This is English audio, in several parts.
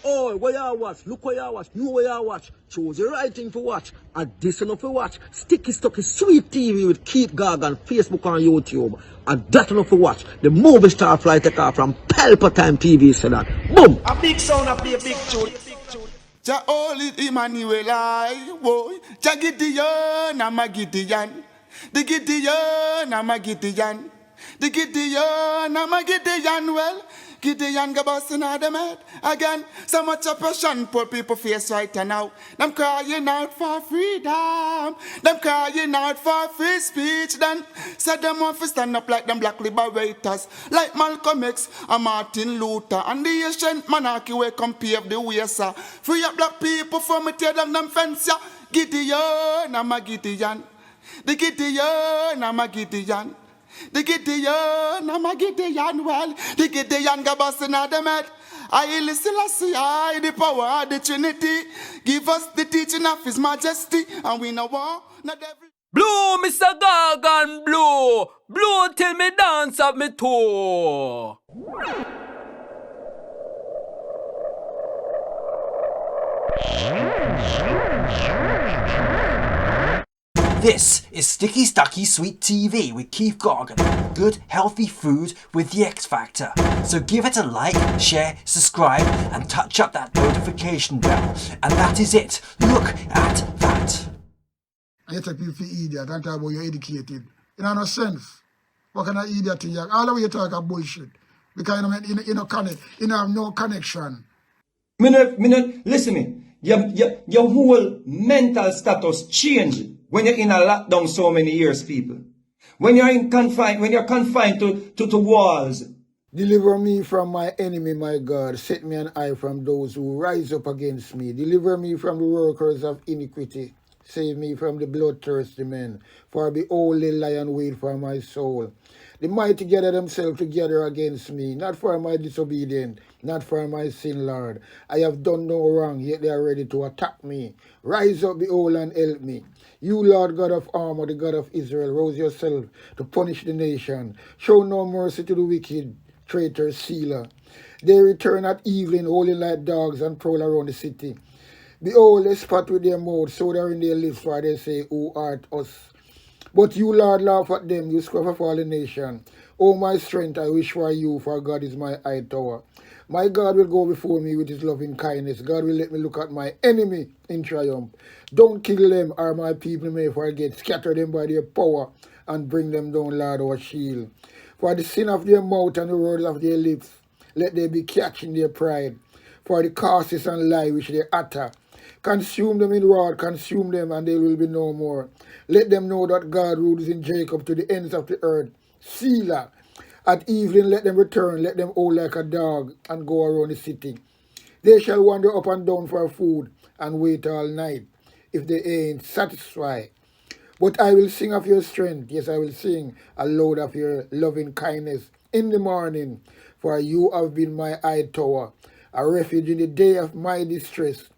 Oh, where you watch? Look where you watch. Know where you watch. Choose the right thing to watch. And this enough to watch. Sticky Stucky Sweet TV with Keith Gag on Facebook and YouTube. And that enough to watch. The movie star fly take off from Palpatine TV said that. Boom! A big sound, a play a big tune. Jah holy Emmanuel, I boy. Jah Gideon, I'm a Gideon. The Gideon, I'm a Gideon. The Gideon, I'm a Gideon. Well, Gideon go busting out them head again. So much oppression, poor people face right now. Them crying out for freedom. Them crying out for free speech. Then said them want to stand up like them black liberators, like Malcolm X and Martin Luther and the ancient monarchy where come pave the way, sir. Free up black people from me tear down them fence, yeah. Gideon, I'm a Gideon. The Gideon, I'm a Gideon. The Gideon, I'm a Gideon, well, the Gideon go busting out them head. I listen, I see, I the power of the Trinity. Give us the teaching of His Majesty, and we know war, not every... Blow, Mr. Gargan, blow. Blow till me dance up me toe. This is Sticky Stucky Sweet TV with Keith Gargan. Good, healthy food with the X Factor. So give it a like, share, subscribe, and touch up that notification bell. And that is it. Look at that. You take people for idiot and talk about you're educated. It has no sense. What kind of idiot you are? All the way you talk about bullshit. Because you have no connection. Listen me. Your whole mental status change when you're in a lockdown so many years, people. When you're confined to walls. Deliver me from my enemy, my God. Set me an eye from those who rise up against me. Deliver me from the workers of iniquity. Save me from the bloodthirsty men. For behold, they lie and wait for my soul. The mighty gather themselves together against me, not for my disobedience, not for my sin, Lord. I have done no wrong, yet they are ready to attack me. Rise up, behold, and help me. You, Lord God of armor, the God of Israel, rouse yourself to punish the nation. Show no mercy to the wicked, traitor, sealer. They return at evening, howling like dogs, and prowl around the city. Behold, they spat with their mouth, so they are in their lips, for they say, Who art us? But you, Lord, laugh at them, you scruff of all the nation. O my strength, I wish for you, for God is my high tower. My God will go before me with his loving kindness. God will let me look at my enemy in triumph. Don't kill them, or my people may forget. Scatter them by their power, and bring them down, Lord, our shield. For the sin of their mouth and the words of their lips, let they be catched in their pride. For the curses and lie which they utter, consume them in wrath, consume them, and they will be no more. Let them know that God rules in Jacob to the ends of the earth. Selah. At evening let them return, let them howl like a dog, and go around the city. They shall wander up and down for food, and wait all night, if they ain't satisfied. But I will sing of your strength, yes, I will sing aloud of your loving kindness in the morning. For you have been my high tower, a refuge in the day of my distress.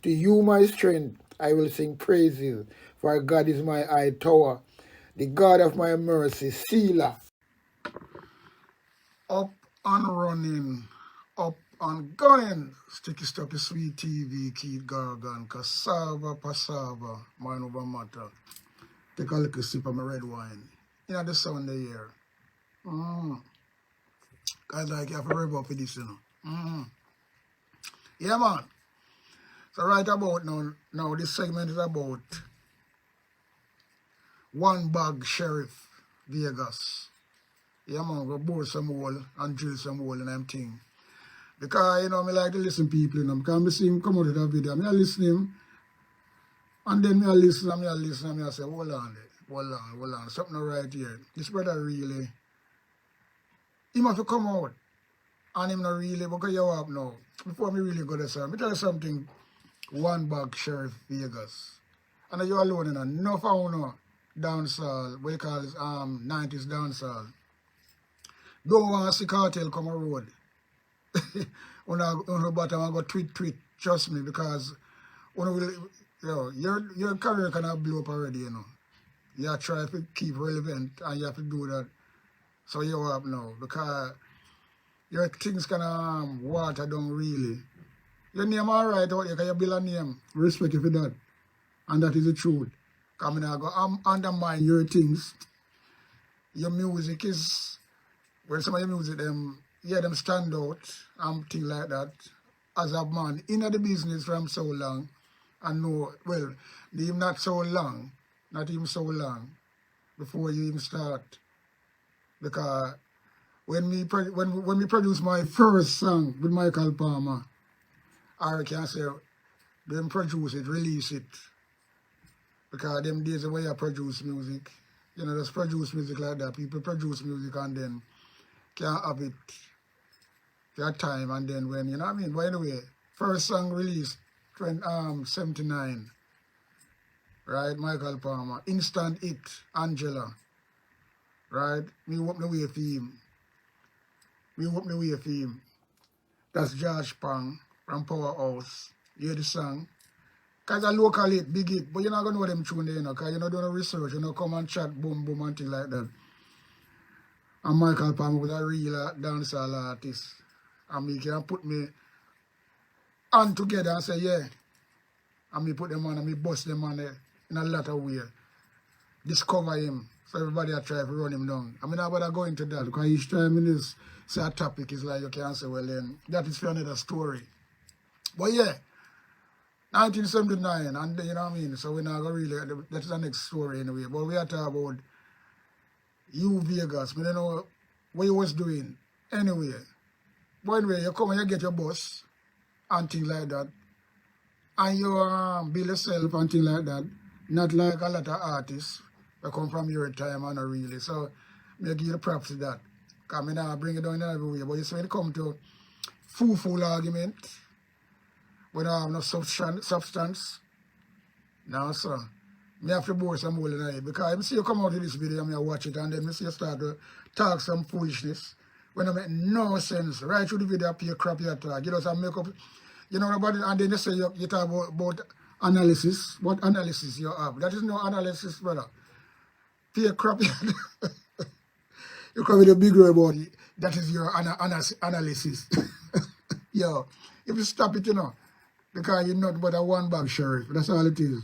To you, my strength, I will sing praises, for God is my high tower, the God of my mercy, Selah. Up and running, up and going. Sticky Stucky Sweet TV, Keith Gargan, cassava, passava, mind over matter. Take a little sip of my red wine. You know the sound they hear. Guys, like you have to rev up for this, you know. Yeah, man. So right about now this segment is about one bag Sheriff Vegas. Yeah, man, go bore some hole and drill some hole and them thing. Because, you know, I like to listen to people, you know, because I see him come out with that video. I listen to him, and then I listen, and I say, hold on, something right here. This brother really, he must come out, and him not really, because you up now. Before me really go to say, let me tell you something, one bag Sheriff Vegas. And you alone, you know, enough of you dancehall, what you call it, 90s dancehall. Don't want to see Kartel come on road. When I go tweet, trust me, because your career cannot blow up already, you know. You have to try to keep relevant, and you have to do that. So you're up now, because your things can water down really. Your name alright out there, because you build a name. Respect you for that. And that is the truth. Coming I go undermine your things. Your music is, when some of your music, them stand out and things like that. As a man in the business from so long, and know, well, even not so long, not even so long, before you even start. Because when we produce my first song with Michael Palmer, I can say, them produce it, release it. Because them days the way I produce music, you know, just produce music like that. People produce music and then can't have it for a time, and then when, you know what I mean? By the way, first song released 79, right? Michael Palmer. Instant hit, Angela, right? Me open the way for him. Me open the way for him. That's Josh Pang from Powerhouse. You hear the song? Because a local hit, big hit, but you're not going to know them tune there, you know, because you're not doing no research, you know, come and chat, boom, boom, and things like that. And Michael Palmer was a real dancehall artist. And me can put me on together and say, yeah. And me put them on and me bust them on in a lot of ways. Discover him. So everybody I try to run him down. I mean, I'm about to go into that because each time in this say a topic is like you can say, well then, that is for another story. But yeah, 1979, and you know what I mean? So we're not going to really, that's the next story anyway. But we are talking about you, Vegas. I don't know what you was doing anyway. But anyway, you come and you get your bus and things like that. And you build yourself and things like that. Not like a lot of artists that come from your time and not really. So, I give you the props to that. Because I now bring it down in every way. But you see when it comes to fool argument, when I have no substance, no, sir. I have to bore some hole in it. Because I see you come out of this video and I watch it and then I see you start to talk some foolishness. When I make no sense, right through the video, pay crap you talk. You just make up, you know about it, and then you say you talk about analysis. What analysis you have? That is no analysis, brother. Pay crap you you come with a big word about it. That is your analysis. Yo, if you stop it, you know, because you're not but a one-bag sheriff. That's all it is.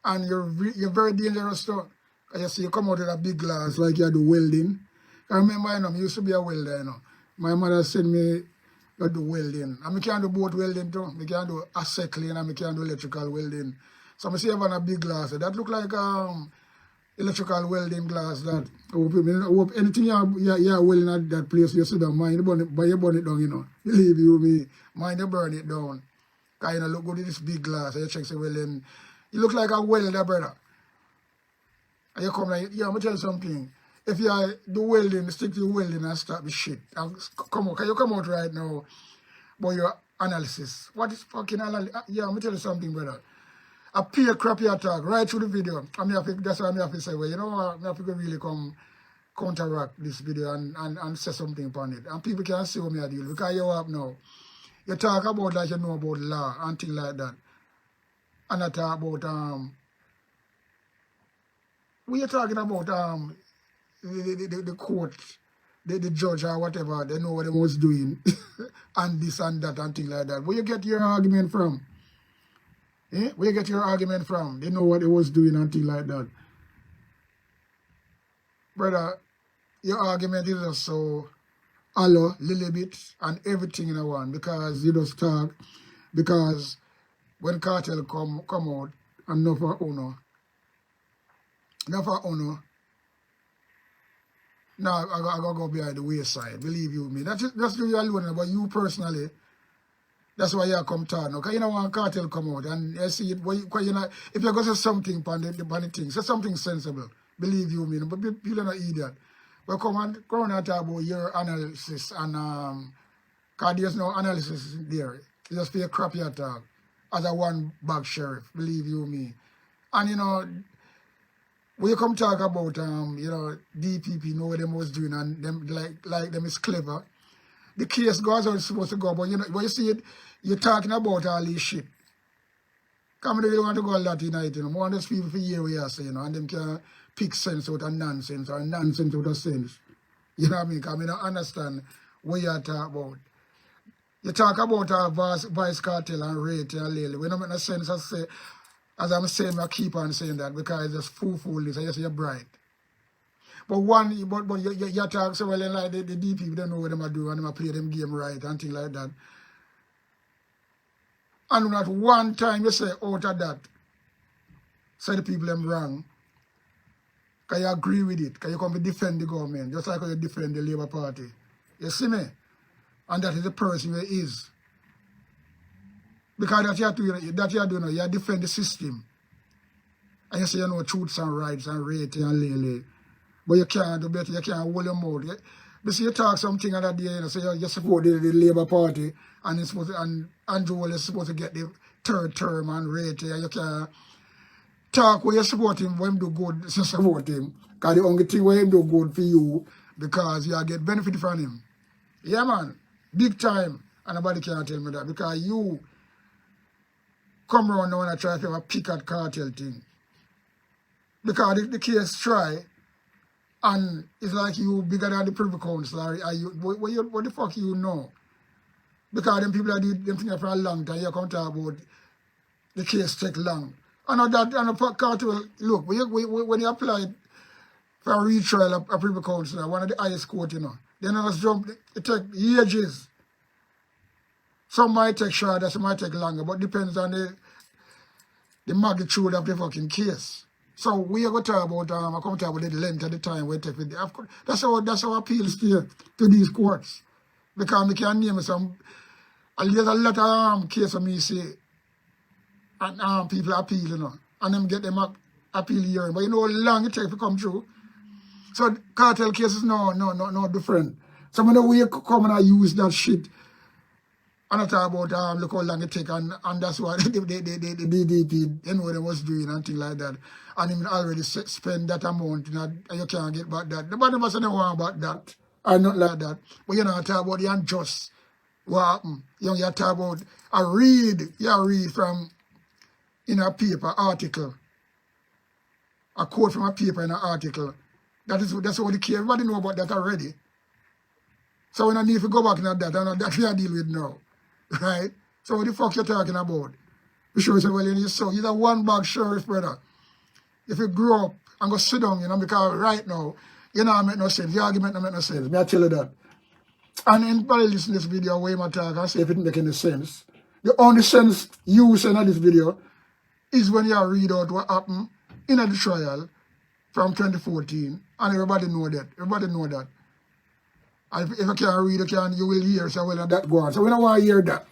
And you're very dangerous too. Because you see, you come out with a big glass like you do welding. I remember, you know, I used to be a welder, you know. My mother sent me to do welding. And I can do both welding too. I can do acetylene and I can do electrical welding. So I see having a big glass. That look like electrical welding glass that. I hope anything you're welding at that place, you sit down, mind you burn it down, you know. Believe you me, mind you burn it down. Because you know, look good at this big glass. And you check say, well, then, you look like a welder, brother. And you come like, yeah, I'm going to tell you something. If you do welding, stick to welding and start the shit. And come out, can you come out right now about your analysis? What is fucking analysis? Yeah, I'm going to tell you something, brother. I pay a crappy attack right through the video. That's why I have to say, well, you know what? I have to really come counteract this video and say something upon it. And people can see what me I deal. Because you have now, you talk about like you know about law and things like that. And I talk about, we are talking about, the court, the judge or whatever, they know what they was doing and this and that and things like that. Where you get your argument from? Eh? Where you get your argument from? They know what they was doing and things like that. Brother, your argument is just so hollow, little bit, and everything in one because you just talk. Because when Kartel come out and not for honor, no, I gotta go behind the wayside, believe you me. That's you alone, but you personally, that's why you come talk now. Because you know when Kartel come out and you see it, because you know, if you go say something upon the thing, say something sensible, believe you me. But people are not idiot. But come and talk about your analysis and because there's no analysis there. You just feel crappy attack as a one-bag sheriff, believe you me. And you know, when you come talk about you know, DPP know what them was doing and them like them is clever. The case goes how it's supposed to go, but you know, when you see it, you're talking about all this shit. Come they want to go a lot in it, you know. More of those people for years we are saying, you know, and them can pick sense out of nonsense or nonsense out of sense. You know what I mean? Because I don't understand what you're talking about. You talk about Vybz Kartel and rate and Lily. We don't make no sense as I'm saying, I keep on saying that because it's just foolfulness. I just you're bright. But you talk so well and like the deep people don't know what they do and they play them game right and things like that. And not one time you say out of that, say the people them wrong. Because you agree with it, because you come to defend the government, just like how you defend the Labour Party. You see me? And that is the person who is. Because that you do now, you defend the system. And you say you know truths and rights and rating and lily. But you can't do better, you can't hold your mouth. You see you talk something other day, you say you support the Labour Party and it's supposed to, and Andrew is supposed to get the third term and rating and you can't talk where you support him, when him do good, you support him. Because the only thing where him do good for you, because you get benefit from him. Yeah, man. Big time. And nobody can tell me that. Because you come around now and I try to have a pick at cartel thing. Because the case try, and it's like you bigger than the Privy Council. Are you, what the fuck you know? Because them people that do them things for a long time, you come talk about the case take long. And that, and the cartel, look, when you apply for a retrial of a Privy Council, one of the highest court, you know, then I just jump, it take ages. Some might take shorter, some might take longer, but depends on the magnitude of the fucking case. So we are going to talk about, I come talk about the length of the time we take with the, of course, that's how appeals to these courts. Because we can name some, and there's a lot of cases of me say, and people appeal, you know, and them get them appeal hearing. But you know how long it takes to come through. So cartel cases no different. So when we come and use that shit, and I talk about look how long it take, and that's what the DDP, you know what they was doing and things like that. And him already spend that amount, and you can't get back that. Nobody must know about that, or not like that. But you know, I talk about the unjust, what happened. You talk about, you read from, in a paper article, a quote from a paper in an article. That's what the case. Everybody know about that already. So we don't need to go back into that, and that we are dealing with now. Right? So what the fuck you talking about? The sheriff said, well, he's a one-bag sheriff, brother. If you grow up and go sit down, you know, because right now, you know, it make no sense. The argument don't make no sense. Me I tell you that. And anybody listen to this video, where I talk and say if it make any sense. The only sense you say in this video is when you read out what happened in the trial from 2014, and everybody know that. Everybody know that. And if you can't read, you will hear, so well, that go on. So we don't want to hear that.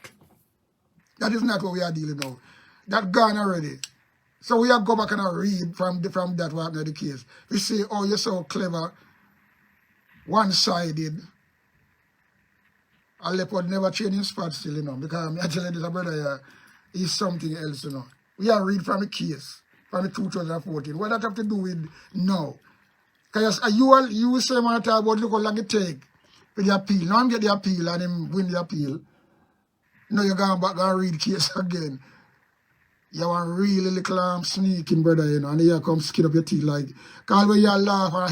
That is not what we are dealing now. That gone already. So we have to go back and read from that what happened in the case. We say, oh, you're so clever, one-sided. A leopard never change his spot still, you know, because I tell you this, brother here, is something else, you know. We are read from the case, from the 2014. What that have to do with now? Because you say, man, talk about look how long it take for the appeal. Now I'm get the appeal and him win the appeal. Now you're going back and read case again. You want really little sneaking, brother, you know, and here come skin up your teeth like, because when you laugh, and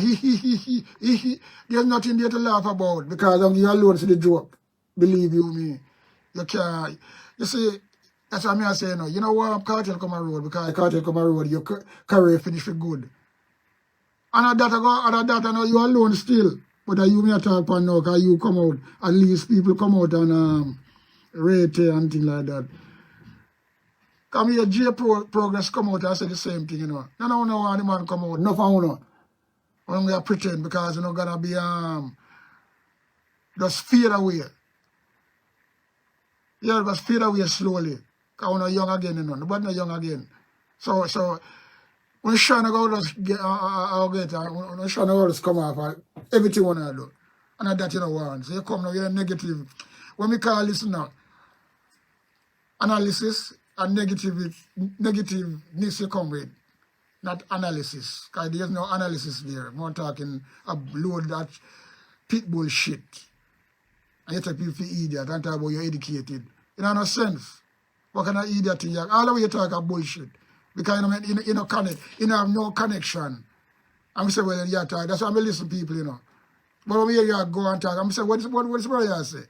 there's nothing there to laugh about, because you alone see the joke. Believe you me. You can't, you see, that's what I say, you know what, cartel come on road, because cartel come on road, your career finish for good. And that I know you alone still, but you may talk about now, because you come out, at least people come out and rate and things like that. Come here, Progress come out and say the same thing, you know. No, the man come out, no for no. When we are pretend, because you're not gonna be just fade away. Yeah, just fade away slowly. Because we're not young again, you know. Nobody not young again. So when Shana go just get when Shana go just come off everything wanna do. And that you know want. So you come now, you're negative. When we call this now, analysis and negativeness you come with, not analysis. Because there's no analysis there. We're talking a load that pit bullshit. And you take people for idiot and talk about you're educated. It has no sense. What kind of idiot thing you are? All the way you talk about bullshit. Because you know connect. You have no connection. I'm saying, well, you talk. That's why I listen to people, you know. But when you go and talk, I'm saying, what's the brother say?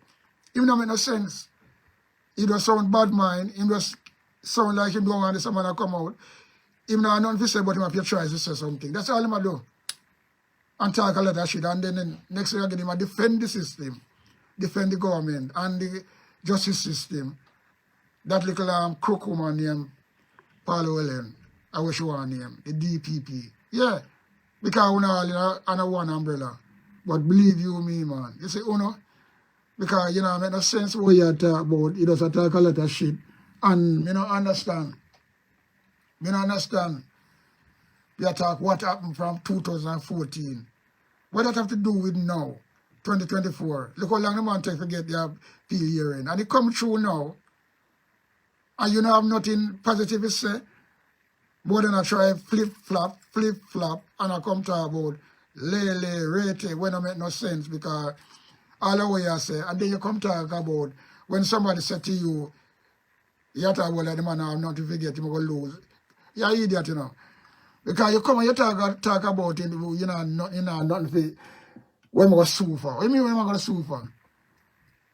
Even though it make no sense. He just sound bad mind. He just sound like him don't want this man to come out. Him not nothing to say, but him have to try to say something. That's all him a do. And talk a lot of shit. And then next thing again, him a defend the system, defend the government and the justice system. That little crook woman named Paolo Ellen, I wish you want name, the DPP. Yeah, because we're all under one umbrella. But believe you me, man. You see, because, you know, it make no sense what you talk about. You just talk a lot of shit. And me don't understand. Me don't understand. You talk what happened from 2014. What that have to do with now, 2024? Look how long the man take to get their appeal hearing. And it come true now. And you don't have nothing positive to say. More than I try flip-flop, and I come talk about rate, when I make no sense because all the way I say, and then you come talk about when somebody said to you, you talk about like the man have nothing to get, you're going to lose. You're an idiot, you know. Because you come and you talk about it, you know, nothing for when am I going to sue for? What do you mean when am I going to sue for?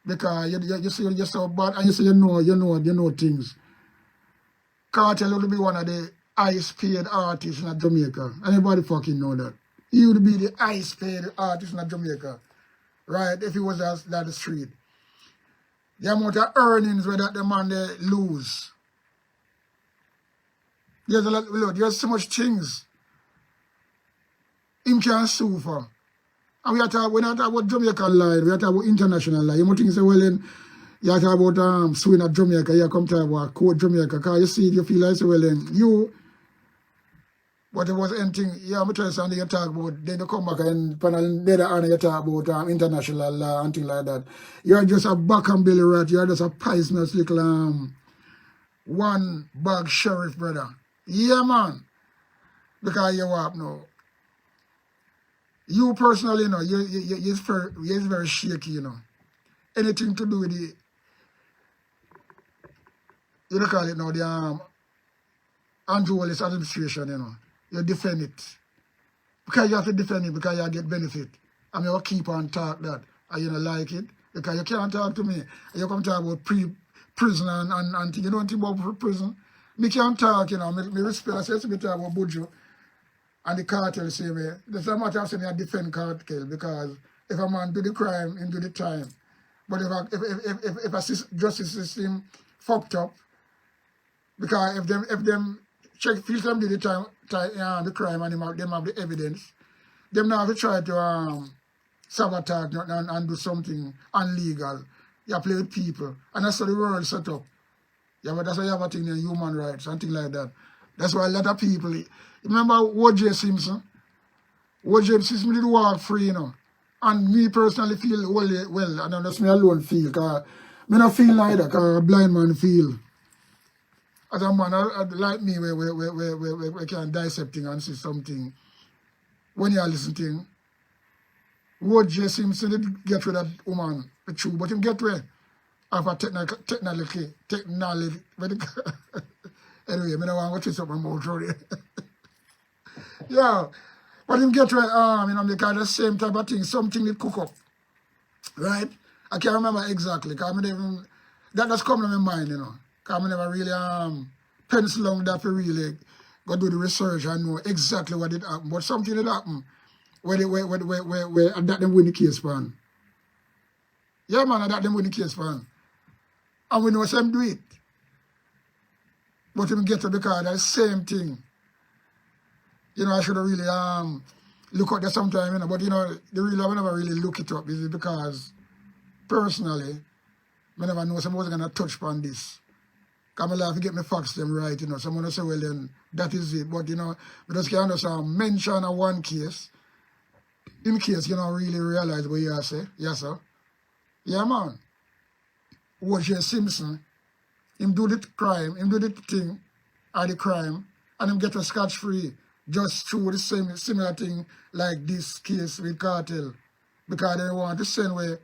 Because you say you're so bad and you say you know things. Kartel would be one of the highest paid artists in Jamaica. Anybody fucking know that? He would be the highest paid artist in Jamaica. Right? If he was at the street. The amount of earnings where that the man they lose. There's a lot, look, there's so much things him can sue for. And we're not talking about Jamaican lie, we're talking about international lie. You might think say, well then, you talk about suing at Jamaica, you come talk about court Jamaica, because you see it, you feel like, well then, you, but it was anything, yeah, I'm trying to say, you talk about, then you come back and panel later on you talk about international law and things like that. You're just a back and belly rat, you're just a poisonous little one bag sheriff, brother. Yeah, man. Because you up now. You personally, you know, you're very shaky, you know. Anything to do with the, you call it now, the Andrew Wallace administration, you know. You defend it. Because you have to defend it because you get benefit. And you keep on talk that. And you don't like it. Because you can't talk to me. You come talk about prison and you don't think about prison. Me can't talk, you know, me respect, I say to me talk about Buju and the cartel say me. There's a matter of saying I defend cartel because if a man do the crime, he do the time. But if a justice system fucked up, because if them check feel them do the time the crime and them have the evidence, them now have to try to sabotage and do something illegal. You play with people. And that's how the world set up. Yeah, but that's why you have a thing in human rights and things like that. That's why a lot of people, remember O.J. Simpson? O.J. Simpson did walk free, you know. And me personally feel well, and that's me alone feel, because I don't feel like that, because a blind man feel. As a man, like me, we can dissect things and see something. When you listen to him, O.J. Simpson did get rid of that woman, the truth, but him get rid of a technology. Anyway, I don't want to say something about it. Yeah, but him get right you know, because the same type of thing, something that cook up, right? I can't remember exactly, because that just come to my mind, you know, because I never really pencil on that to really go do the research and know exactly what did happen, but something that happened where that them win the case for. Yeah, man, that them win the case for. And we know some do it. But him get to because that's the same thing. You know, I should have really look at that sometime, you know, but you know, the real I never really look it up is because personally, I never know someone was gonna touch upon this. Because I have to get my facts them right, you know. Someone will say, well then that is it. But you know, we just can't just mention a one case in case you don't really realize what you say. Yes, sir. Yeah, man. O.J. Simpson, him do the crime, him do the thing, or the crime, and him get a scotch-free just through the same similar thing like this case with Kartel. Because they want to send where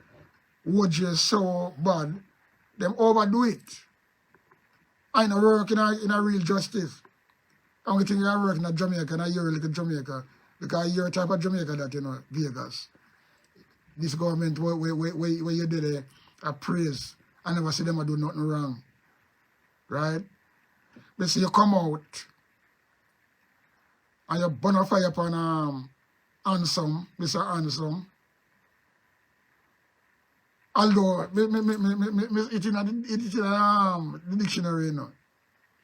O.J. is so bad, them overdo it. I know work in a real justice. Only thing I work in a Jamaica, and I hear like a Jamaica, because you're a type of Jamaica that, you know, Vegas. This government where you did a praise I never see them do nothing wrong. Right? But see you come out and you burn a fire upon Handsome, Mr. Handsome. Although it in the dictionary, you know.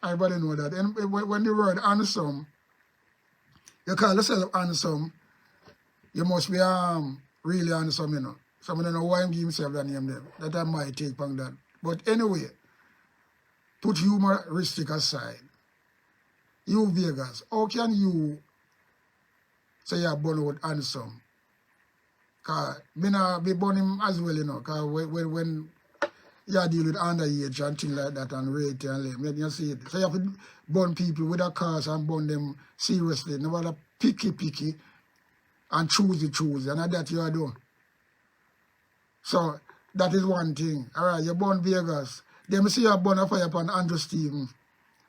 Everybody know that. And when the word handsome, you call yourself handsome, you must be really handsome, you know. Some of them know why I'm giving himself that name there. That I might take on that. But anyway, put humoristic aside. You Vegas, how can you say you're born with handsome? Because I be born him as well, you know. Because when you deal with underage and things like that and rate and let you see it. So you have to burn people with a cause and burn them seriously. Never picky and choosy. And that you are doing. So that is one thing. Alright, you born Vegas. Then see you burn a fire upon Andrew Stevens.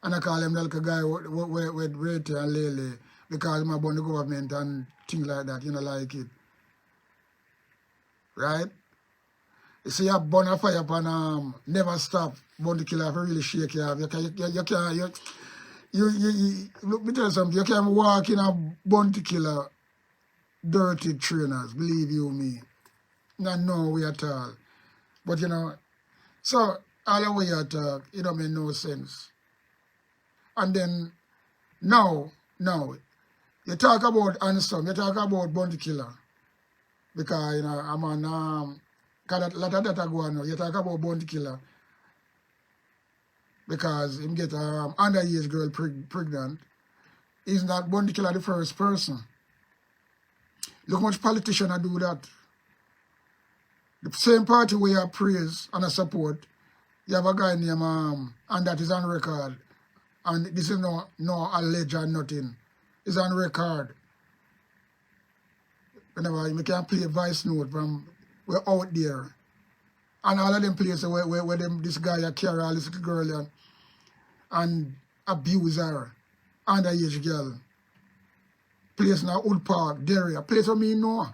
And I call him like a guy with rate and Lele because I'm born the government and things like that. You know, like it. Right? You see, you burn a fire upon never stop, burn the killer, really shake you off. You can't, look, me tell you something, you can't walk in a bounty killer, dirty trainers, believe you me. Not no way at all. But you know, so all the way you talk, it don't make no sense. And then, now, you talk about handsome, you talk about bounty killer. Because, you know, I'm on, because a lot of that are going on. You talk about bounty killer. Because him get underage girl pregnant. He's not bounty killer the first person. Look how much politicians do that. The same party where you praise and support, you have a guy named, and that is on record. And this is no alleged or nothing. It's on record. Whenever you can play a voice note from we're out there. And all of them places where this guy carry all this little girl and abuse her, underage girl. Place in a Wood Park, Derry, a place where me know.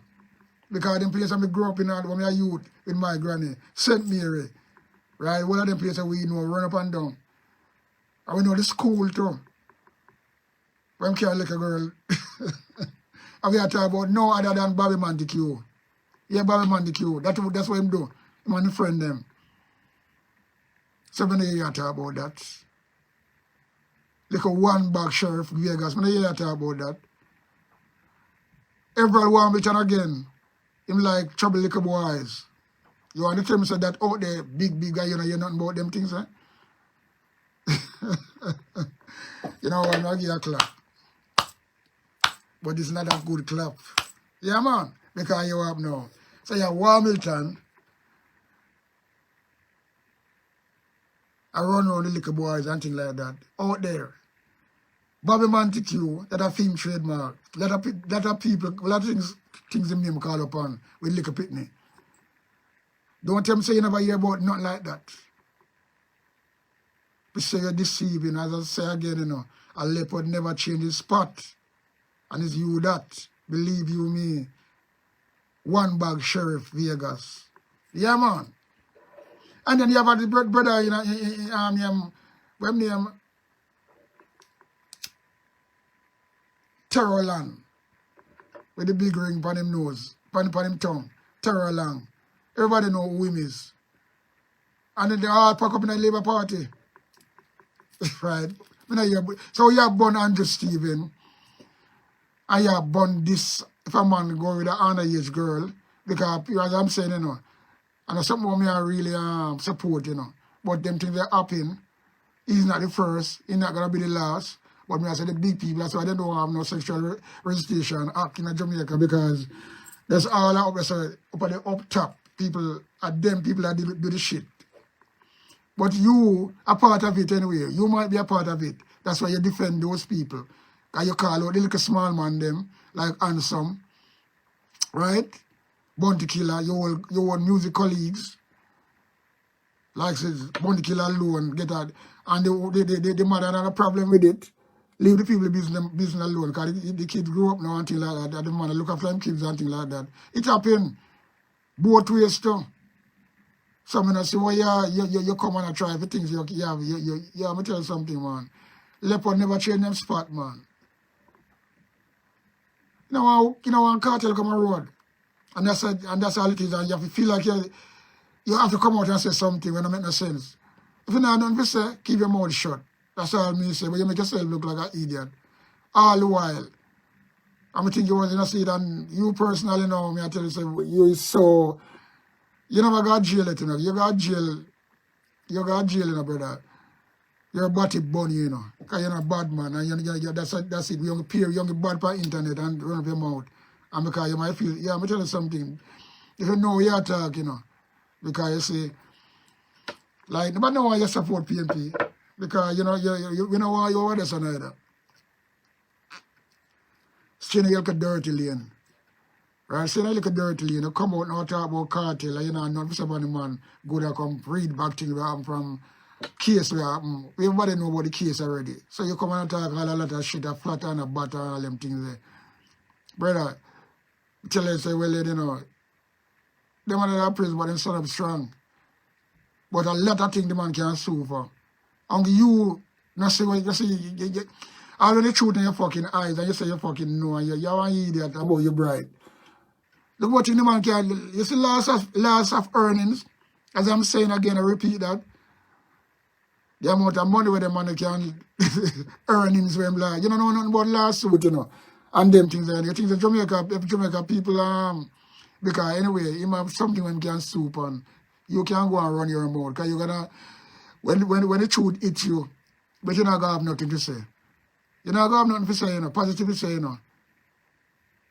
Because them places I grew up in when I was youth with my granny, St. Mary. Right? One of them places we know, run up and down. And we know the school too. When I carry like a girl. And we are talking about no other than Bobby Montague. Yeah, Bobby Montague. That's what him do. Him and his friend them. So when you hear talk about that. Like a one-bag sheriff Vegas. When you hear talk about that. Every one which and again. Him like trouble little boys. You want to tell me say that out there, big guy, you know, you're nothing about them things, eh? You know, I'm not give a clap. But it's not a good clap. Yeah, man. Because you have now. So you have Hamilton. I run around the little boys and things like that. Out there. Bobby Montague, that a film trademark. Lot of people, a lot of things in name call upon with little pitney. Don't tell me say you never hear about nothing like that. We say you're deceiving. As I say again, you know, a leopard never changes spot. And it's you that, believe you me, one-bag sheriff Vegas. Yeah, man. And then you have the brother, you know, what name? Terrorland. With the big ring on him nose, on him tongue. Terrorland. Everybody know who him is. And then they all pack up in the Labour Party. Right? So you have born Andrew Stevens. And you have born this, if a man go with an underage girl, because as I'm saying, you know, and that's something me I really support, you know. But them things that happen, he's not the first, he's not going to be the last. But me I say the big people, that's why they don't have no sexual registration act in Jamaica, because there's all up there, so up at the up top, people, at them people that do the shit. But you are part of it anyway. You might be a part of it. That's why you defend those people. Because you call out the little small man them, like Handsome, right? Bounty Killer, your music colleagues, like says, Bounty Killer alone, get out. And the mother had a problem with it. Leave the people business alone, because the kids grow up now and things like that. The mother look after them kids and things like that. It happened both ways too. So I see why you come and try for things you have. I'm gonna tell you something, man. Leopard never change them spot, man. You know when cartel come on road, and that's all it is, and you have to feel like you have to come out and say something when it make no sense. If you know nothing to say, keep your mouth shut. That's all me say, but you make yourself look like an idiot. All the while. I think you was in a seat, and you personally know me, I tell you, say, you is so, you never got jail, you know. You got jail, you know, brother. You're a body bunny, you know. Because you're not a bad man, and that's it. You only peer, you only bad per internet and run up your mouth. And because you might feel, yeah, I'm tell you something. If you know you're talking, you know. Because you see, like, nobody know why you support PNP. Because, you know, you know why you're this and either. Still you look a dirty lane. Right? Still you look a dirty lane. You come out and talk about cartel, and you know, not somebody man go there come read back things that happen from case where happen. Everybody know about the case already. So you come and talk all a lot of shit, a flat and a butter and all them things there. Brother, tell you say, well, you know, them are that praise, but them son up strong. But a lot of things the man can sue for. And you, not say what you see, all of the truth in your fucking eyes, and you say you fucking know, and you're an idiot about your bride. Look what the man can, you see loss of earnings, as I'm saying again, I repeat that. The amount of money where the man can earnings when like, you don't know nothing about lawsuit, you know, and them things there. You think the Jamaica people, because anyway, you have something when you can soup on, you can go and run your mouth, because you're gonna, when the truth hits you, but you're not gonna have nothing to say. You're not gonna have nothing to say, you know, positive to say, you know.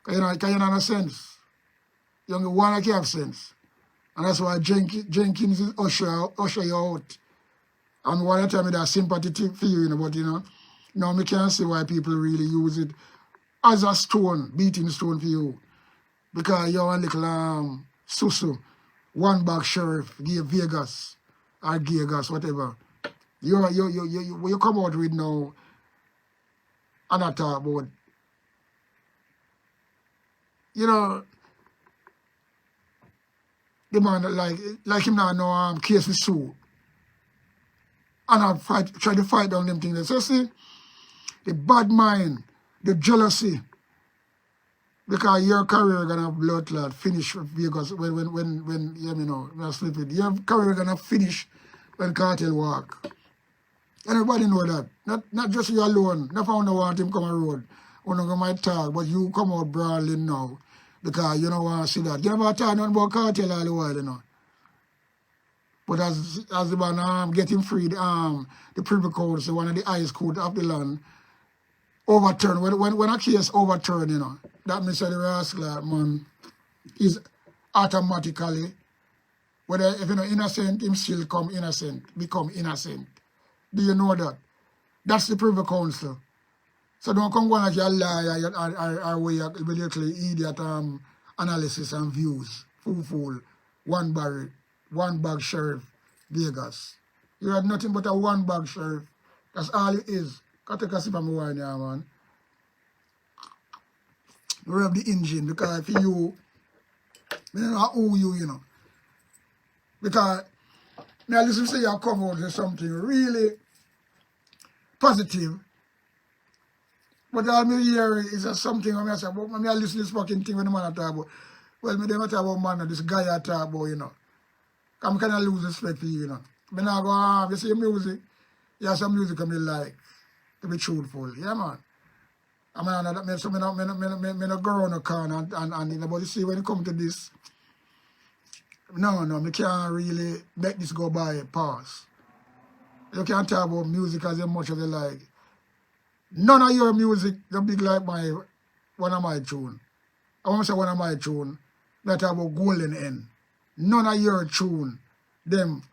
Because you don't have no sense. You only want to have sense. And that's why Jenkins is usher you out. And one of the time that sympathy for you, you know, but you know, now me can't see why people really use it as a stone, beating stone for you. Because you're a little susu, one bag sheriff, give Vegas or Vegas, whatever. You come out with now and I talk about, you know, the man like him now no case with Sue. And I try to fight down them things. So see, the bad mind, the jealousy, because your career gonna blood clot finish because when you know, your career gonna finish when Cartel walk. Everybody know that. Not just you alone. Not found want him come on road. One of them might talk, but you come out brawling now. Because you don't want to see that. You never talk nothing about Cartel all the while, you know. But as the man getting freed, the Privy Council, one of the highest court of the land, overturned. When a case overturned, you know, that means that the rascal man is automatically, whether if you know innocent, him still become innocent. Do you know that? That's the Privy Council. So don't come going like you're a liar or where you're literally idiot analysis and views. Fool. One bag sheriff, Vegas. You have nothing but a one bag sheriff. That's all it is. Can take a sip of my wine here, man. Rev the engine because for you, I don't know who you know. Because now listen to say you come out with something really positive. But all me hear is just something when I say, but I listen to this fucking thing when the man talk about. Well, me don't talk about man, this guy I talk about, you know. I'm kind of lose respect for you, you know. But now go, you see music, you have some music I like, to be truthful, yeah, man. I mean, so me not go around the corner and you know, but you see, when it comes to this, no, me can't really make this go by pass. You can't talk about music as much as you like. None of your music don't big like one of my tune. I want to say one of my tune, that talk about Golden End. None of your tune, them,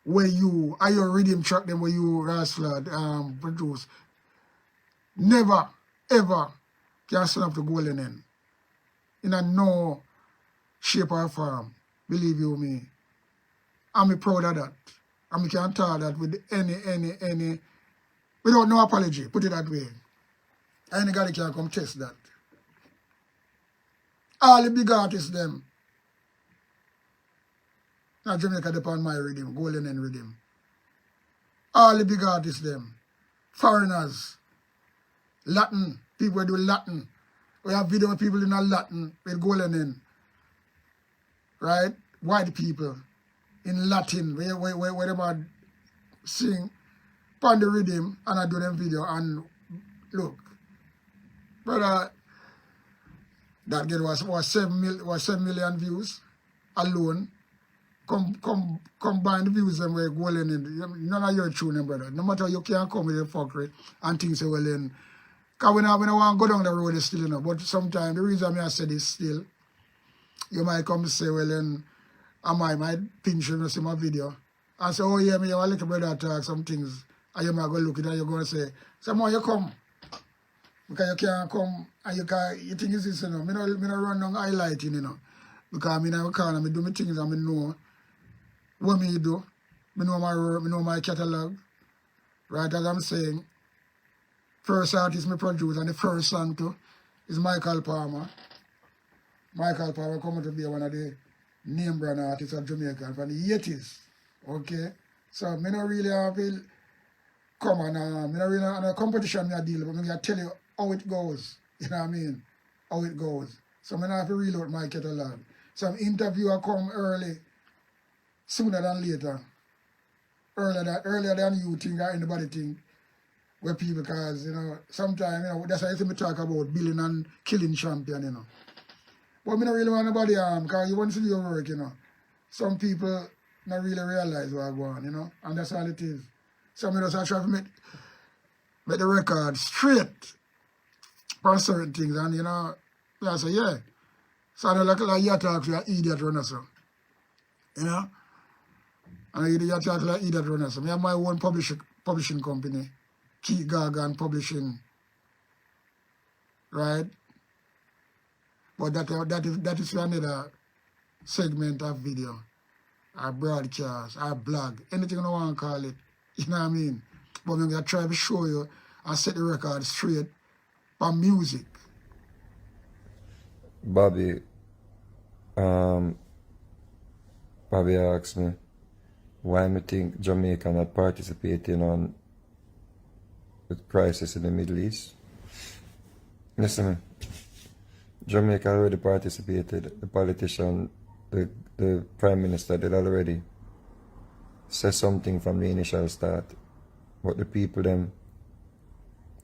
where you, are your rhythm track, them where you, Rascal, produce, never, ever can stand up to Golden End. In a no shape or form, believe you me. I'm proud of that. And we can tell that with any, without no apology, put it that way. Anybody can come test that. All the big artists, them, Now Jamaica depend on my rhythm, golden and rhythm. All the big artists them, foreigners, Latin, people do Latin. We have video of people in a Latin with golden in. Right? White people in Latin, where they are sing on the rhythm and I do them video and look. Brother, that girl was 7 million views alone. Combine the views them were golden in. None of your tune, brother. No matter you can't come with a fuckery and things say well in. Because when I want to go down the road, it's still enough. But sometimes the reason I say this still, you might come and say, well then, I might pinch you and see my video. And say, oh yeah, me have a little brother talk some things. And you might go look at it and you're going to say, someone you come. Because you can't come and you think it's this, you know. I don't run down highlighting, you know. Because I'm in a corner, I do my things and I know what me do. I know my work, I know my catalog. Right, as I'm saying, first artist me produce and the first song too is Michael Palmer. Michael Palmer coming to be one of the name brand artists of Jamaica from the 80s. Okay? So I don't really have to come and I don't really on a competition I deal with, but I tell you how it goes. You know what I mean? How it goes. So I don't have to reload my catalog. Some interviewer come early, sooner than later. Earlier than you think or anybody think. Where people, because, you know, sometimes, you know, that's why I me talk about billing and killing champion, you know. But I don't really want nobody because you want to do your work, you know. Some people not really realize what I go on, you know, and that's all it is. Some of us are trying to make the record straight for certain things, and, you know, I say, yeah. So I like you talk to an idiot runner, so. You know? And you talk like idiot runner, so. I have my own publishing company. Keith Gargan Publishing, right? But that is another segment of video, or broadcast, or blog, anything you want to call it, you know what I mean? But I'm going to try to show you and set the record straight for music. Bobby asked me why I think Jamaica not participating on with crisis in the Middle East. Listen, Jamaica already participated. The politician, the Prime Minister did already say something from the initial start. But the people them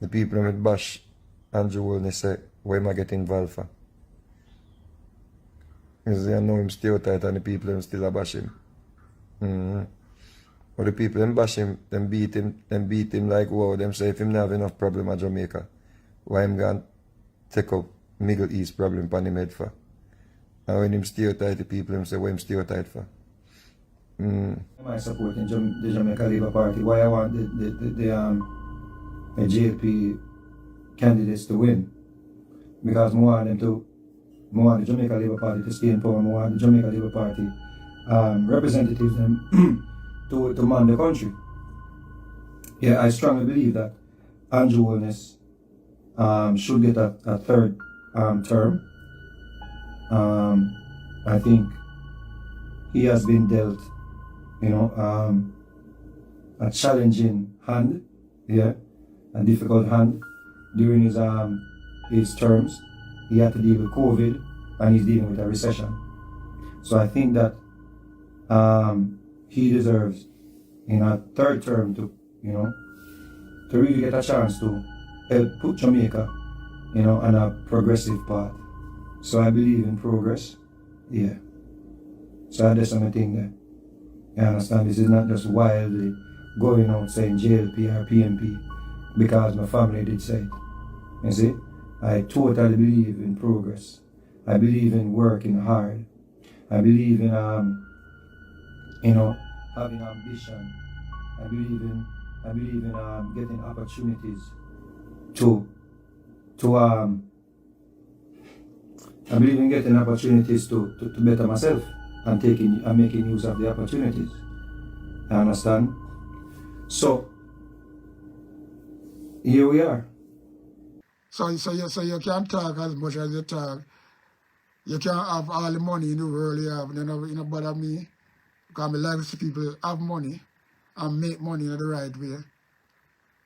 with bash Andrew Wolney say, why am I getting involved for? Because they know him still tight and the people them still bash him. But the people them bash him, them beat him like wow, them say if him not have enough problem at Jamaica, why him gonna take up Middle East problem pan him head for? And when him still tight, the people them say why him still tight for? Am I supporting the Jamaica Labour Party? Why I want the JLP candidates to win? Because I want the Jamaica Labour Party to stay in power. I want the Jamaica Labour Party representatives them to man the country. Yeah, I strongly believe that Andrew Wolney should get a third term. I think he has been dealt, you know, a challenging hand, yeah, a difficult hand during his terms. He had to deal with COVID and he's dealing with a recession. So I think that he deserves in a third term to, you know, to really get a chance to help put Jamaica, you know, on a progressive path. So I believe in progress, yeah. So that's something there. You understand? This is not just wildly going out saying JLP or PMP because my family did say it. You see? I totally believe in progress. I believe in working hard. I believe in, you know, having ambition. I believe in getting opportunities to I believe in getting opportunities to better myself and making use of the opportunities. You understand? So here we are. So you can't talk as much as you talk. You can't have all the money in the world you have, you know bother me. Because I like to see people have money and make money in the right way.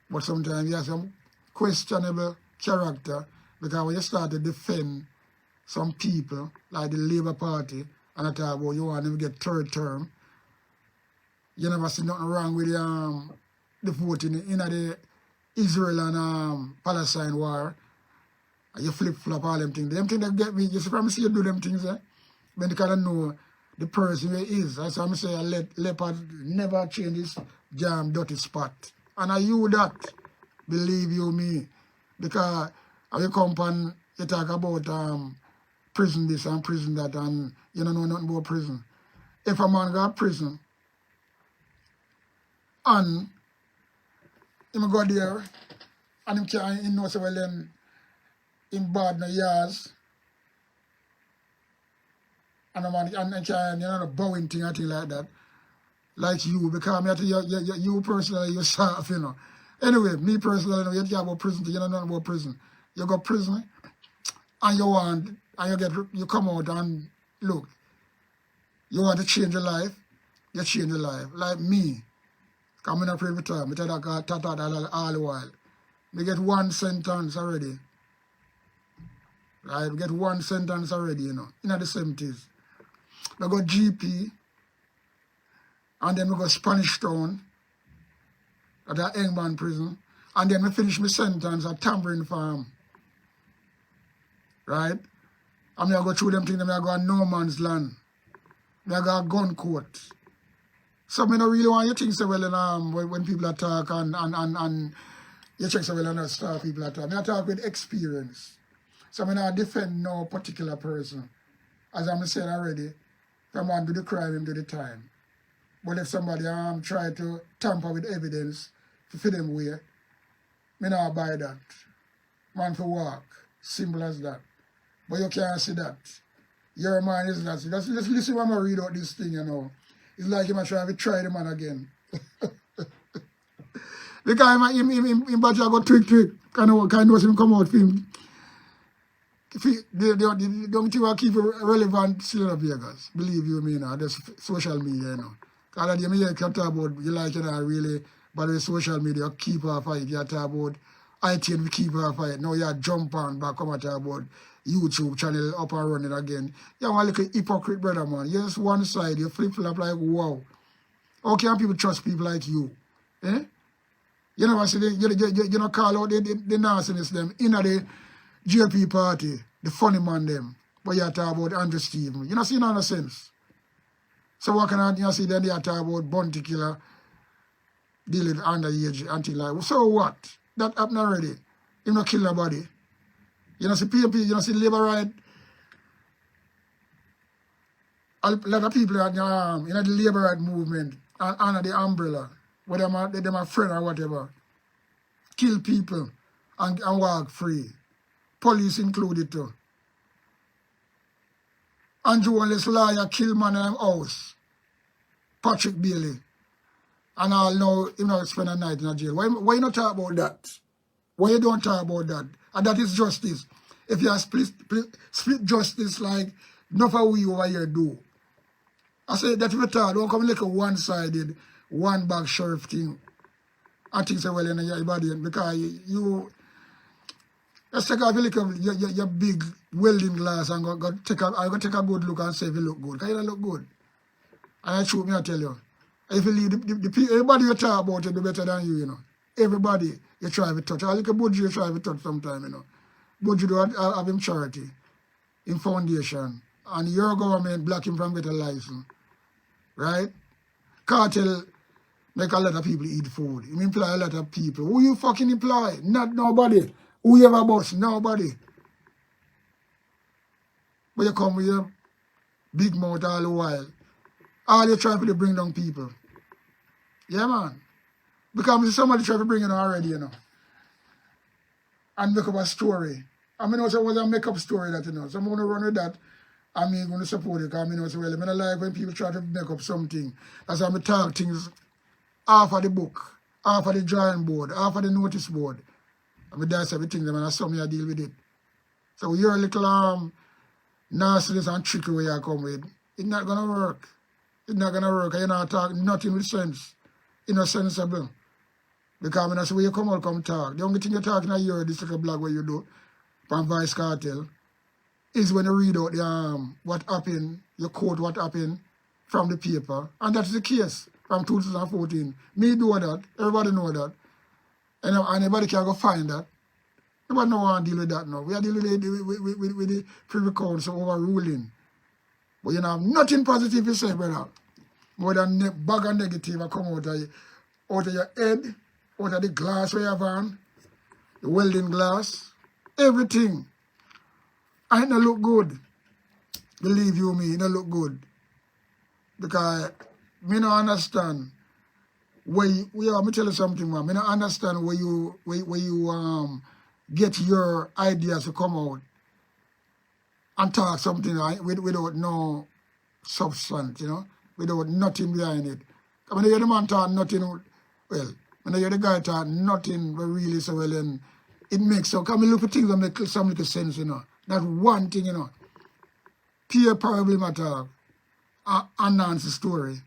But sometimes you have some questionable character because when you start to defend some people, like the Labour Party, and I talk about you want them to get third term, you never see nothing wrong with the voting in the Israel and Palestine war. And you flip-flop all them things. Them things that get me, you see, from see you do them things, when you kind of know the person who is. That's why I say leopard never change his jam dirty spot. And I you that, believe you me. Because when you come and you talk about prison this and prison that, and you don't know nothing about prison. If a man got prison, and he go there, and him can't, he knows well then, in bad no years, and a man and can't, you know, bowing thing and thing like that, like you, because me, you personally, you're soft, you know. Anyway, me personally, you talk about prison, you know nothing about prison. You go prison, and you want, and you come out and look, you want to change your life, you change your life. Like me, coming up every time, I tell that all the while. We get one sentence already. Right? We get one sentence already, you know, in the 70s. We go GP, and then we go Spanish Town, at the Engman prison, and then we finish my sentence at Tambourine Farm. Right? And I go through them things, I go on no man's land. I go a gun court. So I don't really want you to think so well when people are talk and you check so well and start people are talk. I talk with experience. So I don't defend no particular person. As I'm saying already, if a man do the crime, him do the time. But if somebody try to tamper with evidence to fit them way, me not buy that. Man for walk. Simple as that. But you can't see that. Your mind is that. Just listen when I read out this thing, you know. It's like him trying to try the man again. Because him badger go trick. Kind of him come out for him. The only thing I keep it relevant still in Vegas. Believe you me, you know. That's social media, you know. Because you hear talk about, you like, you know, really, but with social media, you keep her fight. You talk about IT and we keep her fight. Now you jump on back, come and talk about YouTube channel up and running again. You're a little hypocrite, brother, man. You're just one side, you flip-flop like, wow. How can people trust people like you? Eh? You know what I say? You know, call out the nastiness them in the JP party, the funny man them. But you talk about Andrew Stephen. You know, see no sense. So what can you see then they talk about Bounty Killer, dealing with underage until like, so what? That happened already. You not kill nobody. You know, see PMP, you know, see labor right. A lot of people are you know, the labor right movement and under the umbrella, whether them a friend or whatever, kill people and walk free. Police included too. Andrew Wallace lawyer kill man in the house. Patrick Bailey. And all know, you know, spend a night in a jail. Why you not talk about that? Why you don't talk about that? And that is justice. If you split justice like enough of we over here do. I say that we talk, don't come like a one-sided, one-bag sheriff thing. I think so well in your body because you let's take off your big welding glass and go take a good look and say if you look good. Because you don't look good. And I shoot me, I tell you. If you leave everybody you talk about you do better than you, you know. Everybody you try to touch. I like a budgie you try to touch sometime, you know. Budgie do have him charity, in foundation. And your government block him from getting a license. Right? Cartel make a lot of people eat food. He employ a lot of people. Who you fucking employ? Not nobody. Who you ever boss? Nobody. But you come with your big mouth all the while. All you try to bring down people. Yeah, man. Because somebody try to bring it already, you know. And make up a story. I mean, also was a make-up story that, you know. So I'm going to run with that. I'm going to support it. Because I mean, also, well, I mean, I like when people try to make up something. That's how I talk things off of the book, off of the drawing board, off of the notice board. I mean, that's everything. I mean, that's something I deal with it. So you're a little nastiness and trickery you come with. It's not going to work. It's not gonna work. You're not talking nothing with sense. You're not sensible. Because when I say when you come out, come talk. The only thing you're talking about here, this little blog what you do from Vybz Kartel, is when you read out the what happened, you quote what happened from the paper. And that's the case from 2014. Me do that. Everybody know that. And anybody can go find that. Nobody don't want to deal with that now. We are dealing with the Privy Council overruling. But you know, nothing positive to say, brother. More than bag and negative that come out of your head, out of the glass where you have on, the welding glass, everything. And it don't look good. Believe you me, it don't look good. Because me don't understand where you, let me tell you something, man. Me don't understand where you get your ideas to come out and talk something without no substance, you know, without nothing behind it. I mean, the man talk nothing, well, when I hear the guy talk nothing but really so well, and it makes so, come look at things that make some little sense, you know. That one thing, you know. Peer probably matter, announce the story.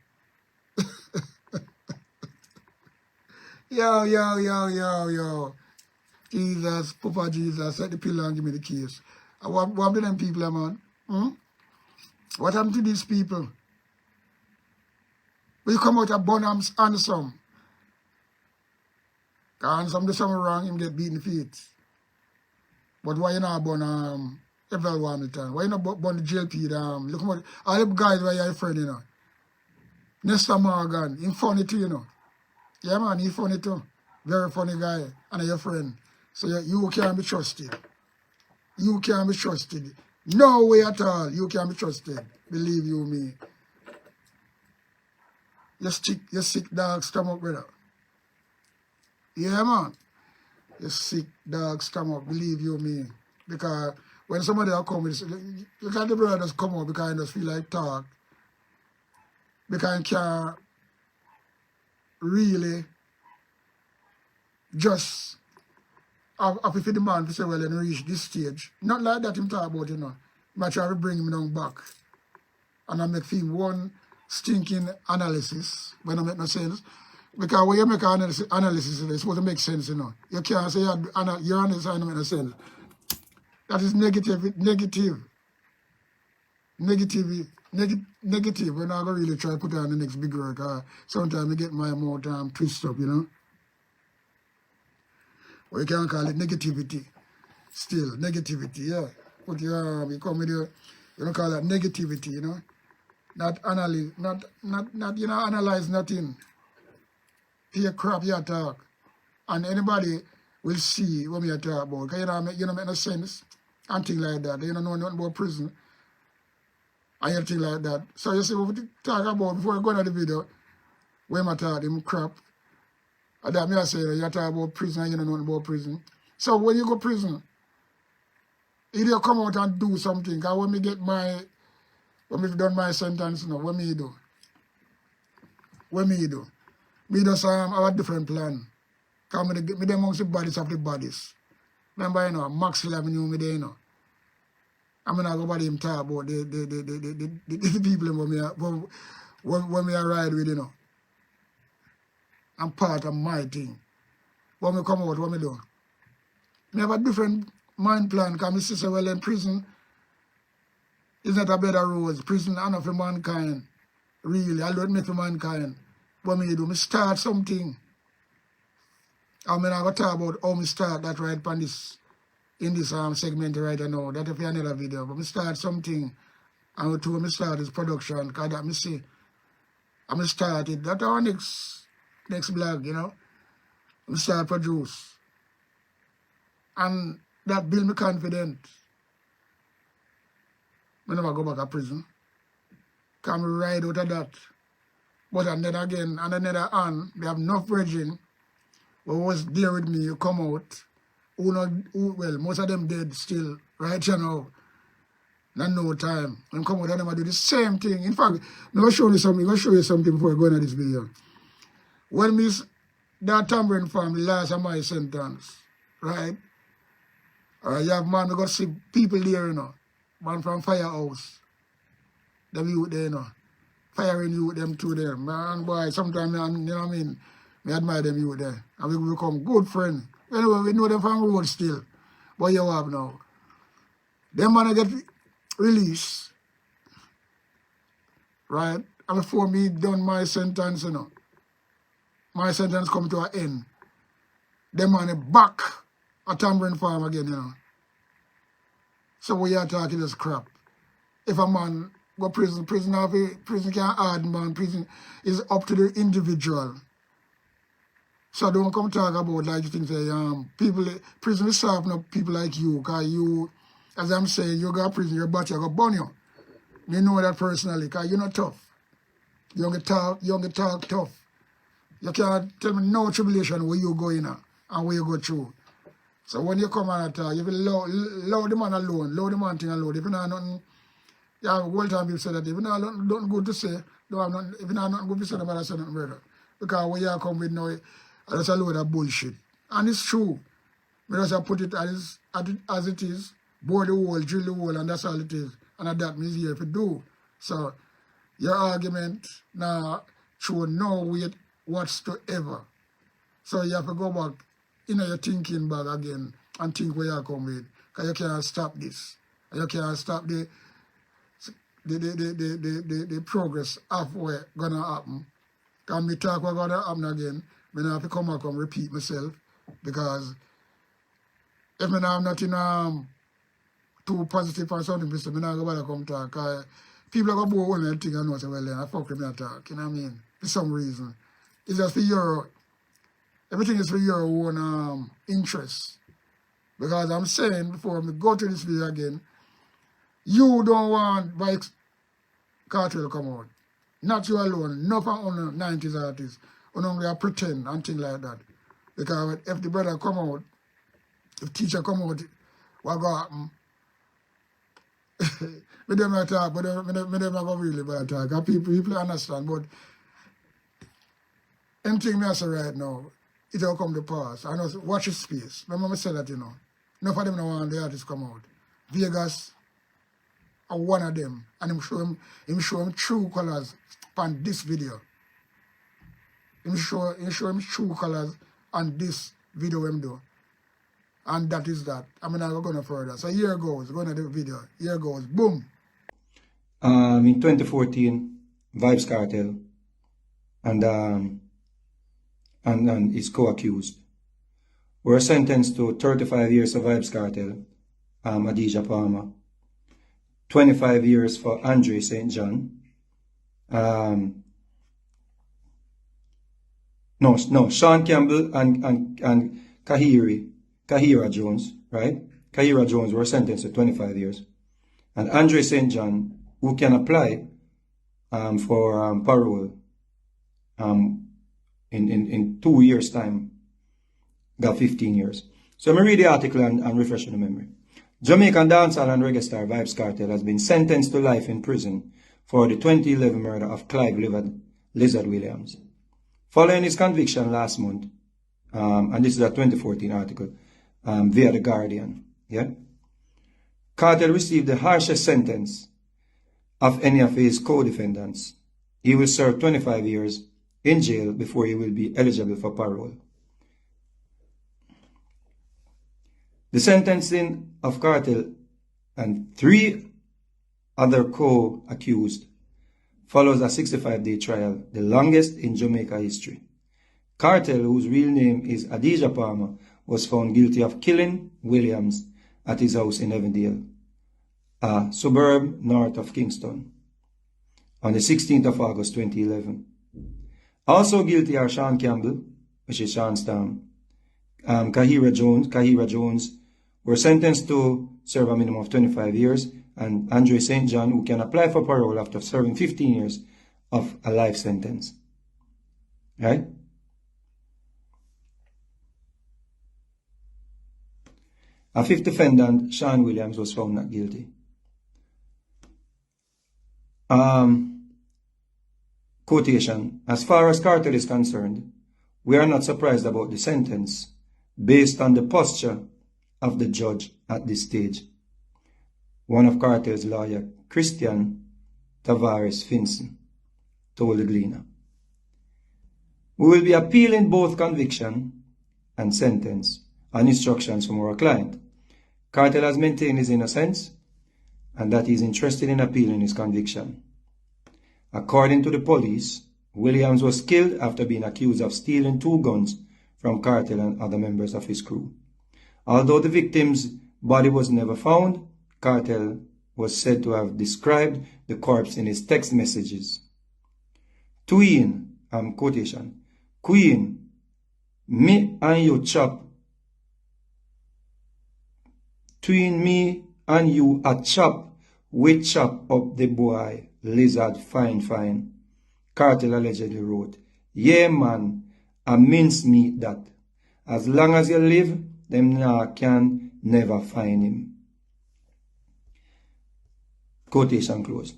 Yo. Jesus, Papa Jesus, set the pillar and give me the keys. What happened to them people, man? What happened to these people? We come out of Bonham's handsome. Handsome do something wrong, him get beaten feet. But why you not burn Evel Hamilton? Why you not burn the JP? Look at all the guys where you're friend, you know. Nestor Morgan, him funny too, you know. Yeah, man, he funny too. Very funny guy, and your friend. So you can't be trusted. You can't be trusted. No way at all. You can't be trusted. Believe you me. You sick dog stomach, brother. Yeah, man. You sick dog stomach. Believe you me. Because when somebody will come, look at the brother just come out because he just feel like talk. Because he can't really just happy for the man to say, well, and reach this stage. Not like that him talk about, you know. He might try to bring him down back. And I make him one stinking analysis, when I make no sense. Because when you make an analysis, it's supposed to make sense, you know. You can't say your analysis don't make no sense. That is negative. We're not going to really try to put on the next big work. Sometimes I get my mouth twisted up, you know. Or you can call it negativity. Still, negativity, yeah. But you come with you don't call that negativity, you know. Not analyze, not you know, analyze nothing. Pure crap you talk. And anybody will see what me talk about. Because you don't make no sense. And things like that. You don't know nothing about prison. And you think like that. So you see what we talk about before you go into the video, when I talk them crap. And that me I say, you talk about prison and you don't know nothing about prison. So when you go prison, either you come out and do something. Because when me done my sentence, you know, what me do? Me just have a different plan. Because me them amongst the bodies of the bodies. Remember, you know, Maxwell Avenue, me there, you know. I'm not going to him talk about the people when me ride with, you know. I'm part of my thing. When me come out, what me do? Me have a different mind plan, because me say, well, in prison, it's not a better road. Prison is not for mankind. Really, I don't make for mankind. What me do? Me start something. I'm not going to talk about how me start that right on this, in this segment right now. That will be another video. But me start something. And to me start this production, because that me see. I me started. That's our next blog, you know. Me start produce. And that build me confident. I never go back to prison. Can ride out of that. But and then again, on another hand, they have enough brethren who was there with me, you come out, well, most of them dead still, right you know, not no time. And come out and them do the same thing. In fact, I'm going to show you something before I go into this video. When that Tambourine family last of my sentence, right? You have man, we got to see people there, you know. Man from Firehouse. Them youth there, you know. firing youth them to them. Man, boy, sometimes, you know what I mean, I admire them youth there. And we become good friends. Anyway, we know them from road still. But you have now. Them man get released, right? And before me done my sentence, you know, my sentence come to an end. Them man back at Tambourine Farm again, you know. So we are talking this crap. If a man go prison can't hard, man. Prison is up to the individual. So don't come talk about like you think say people prison is serving up people like you, cause you, as I'm saying, you got prison, your body got burn you. Me know that personally, cause you're not tough. You don't get talk tough. You can't tell me no tribulation where you go in and where you go through. So when you come and talk, you will allow the man alone, allow the man thing alone. If you not nothing, yeah, one time people say that if you not nothing good to say, don't have nothing, if you not nothing good to say, nobody say nothing better. Because when you come with now, that's a load of bullshit. And it's true. We just put it as it is, bore the wall, drill the wall, and that's all it is. And that means here to do. So your argument now show no weight whatsoever. So you have to go back in your thinking back again and think where you come with. Because you can't stop this. You can't stop the progress halfway gonna happen. Can me talk what's gonna happen again? I have to come back and repeat myself, because if I am nothing too positive or something, I not go back and come talk. Cause people are going to go one and think I know, say, well, then I fuck with me talk, you know what I mean? For some reason. It's just for your, everything is for your own interest. Because I'm saying, before I go to this video again, you don't want Vybz Kartel to come out. Not you alone, not from on the 90s artists. Only pretend and things like that. Because if the brother come out, if teacher come out, what go happen? Me them not talk, but me them not go really bad talk. And people understand, but anything me I say right now, it will come to pass. I know, watch your space. My mama said that, you know. Enough of them don't want the artists come out. Vegas are one of them, and him show him true colors on this video. Him show him true colors on this video him do. And that is that. I mean, I'm going further. So here goes, going to the video. Here goes, boom. In 2014, Vybz Kartel and his co-accused were sentenced to 35 years for Vybz Kartel, Adidja Palmer, 25 years for Andre St. John, Sean Campbell and Kahira Jones, right? Kahira Jones were sentenced to 25 years. And Andre St. John, who can apply for parole in 2 years' time, got 15 years. So let me read the article and refresh the memory. Jamaican dancehall and reggae star Vybz Kartel has been sentenced to life in prison for the 2011 murder of Clive Lizard Williams. Following his conviction last month, and this is a 2014 article, via The Guardian, yeah? Kartel received the harshest sentence of any of his co-defendants. He will serve 25 years in jail before he will be eligible for parole. The sentencing of Kartel and 3 other co-accused follows a 65-day trial, the longest in Jamaica history. Kartel, whose real name is Adidja Palmer, was found guilty of killing Williams at his house in Evandale, a suburb north of Kingston, on the 16th of August 2011. Also guilty are Sean Campbell, which is Sean Stam, Kahira Jones were sentenced to serve a minimum of 25 years, and Andre St. John, who can apply for parole after serving 15 years of a life sentence. Right? A 5th defendant, Sean Williams, was found not guilty. Quotation, as far as Kartel is concerned, we are not surprised about the sentence based on the posture of the judge at this stage. One of Kartel's lawyer, Christian Tavares Finson, told the Gleaner. We will be appealing both conviction and sentence and instructions from our client. Kartel has maintained his innocence and that he is interested in appealing his conviction. According to the police, Williams was killed after being accused of stealing 2 guns from Kartel and other members of his crew. Although the victim's body was never found, Kartel was said to have described the corpse in his text messages. Quotation, Queen, me and you chop. Tween me and you a chop, we chop up the boy, lizard fine. Kartel allegedly wrote, yeah man, a mince meat that. As long as you live, them now can never find him. Quotation closed.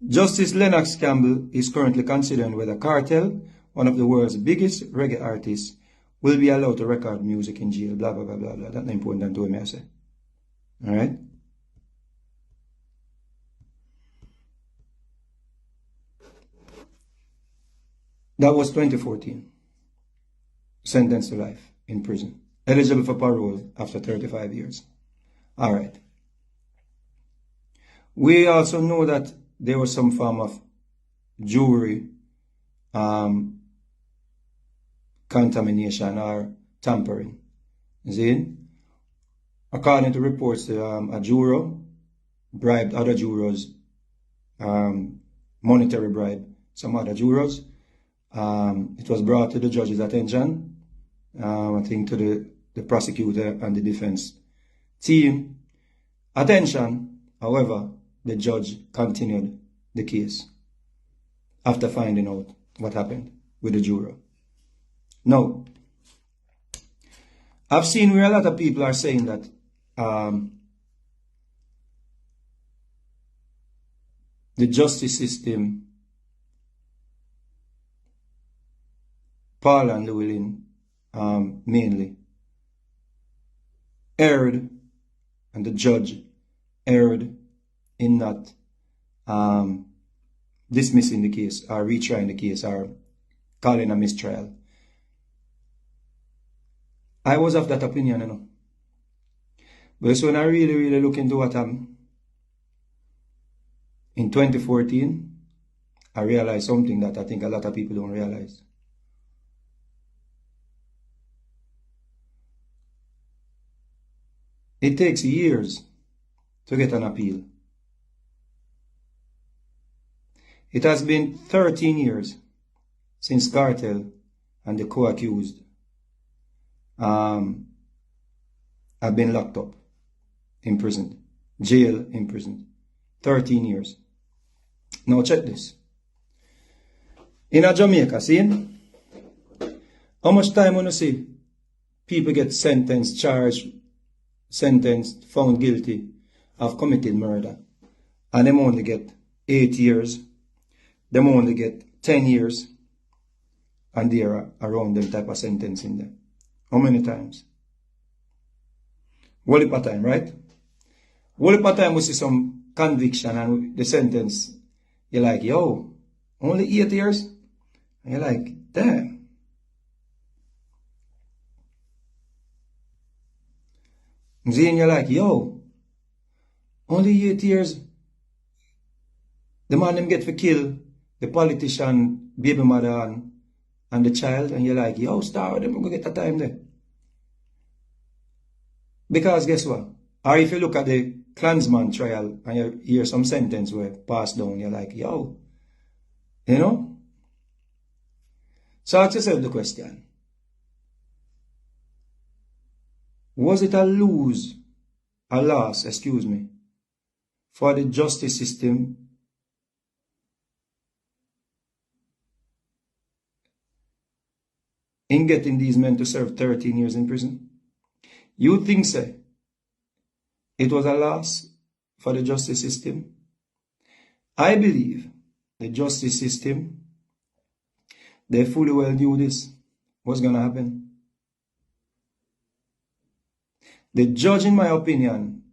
Justice Lennox Campbell is currently considering whether Kartel, one of the world's biggest reggae artists, will be allowed to record music in jail, blah, blah, blah, blah, blah. That's not important to him, I say. All right? That was 2014. Sentenced to life in prison. Eligible for parole after 35 years. All right. We also know that there was some form of jewelry contamination or tampering. See? According to reports, a juror bribed other jurors, monetary bribe some other jurors. It was brought to the judge's attention, I think to the prosecutor and the defense team. Attention, however, the judge continued the case after finding out what happened with the juror. Now, I've seen where a lot of people are saying that the justice system, Paul and Llewellyn mainly, erred, and the judge erred in not dismissing the case or retrying the case or calling a mistrial. I was of that opinion, you know. But when I really look into what happened in 2014, I realized something that I think a lot of people don't realize. It takes years to get an appeal. It has been 13 years since Kartel and the co-accused have been locked up, imprisoned, jail, imprisoned. 13 years. Now check this. In a Jamaica, see? How much time when you see people get sentenced, charged, sentenced, found guilty of committed murder, and them only get 8 years, them only get 10 years, and they are around them type of sentence in there. How many times? Whole heap of time, right? Whole heap of time we see some conviction and the sentence, you're like, yo, only 8 years? And you're like, damn. And then you're like, yo, only 8 years? The man them get for kill the politician, baby mother, and the child, and you're like, yo, star, them go get a time there. Because guess what? Or if you look at the Klansman trial and you hear some sentence where passed down, you're like, yo, you know? So ask yourself the question. Was it a loss, for the justice system in getting these men to serve 13 years in prison? You think so? It was a loss for the justice system? I believe the justice system, they fully well knew this was going to happen. The judge, in my opinion,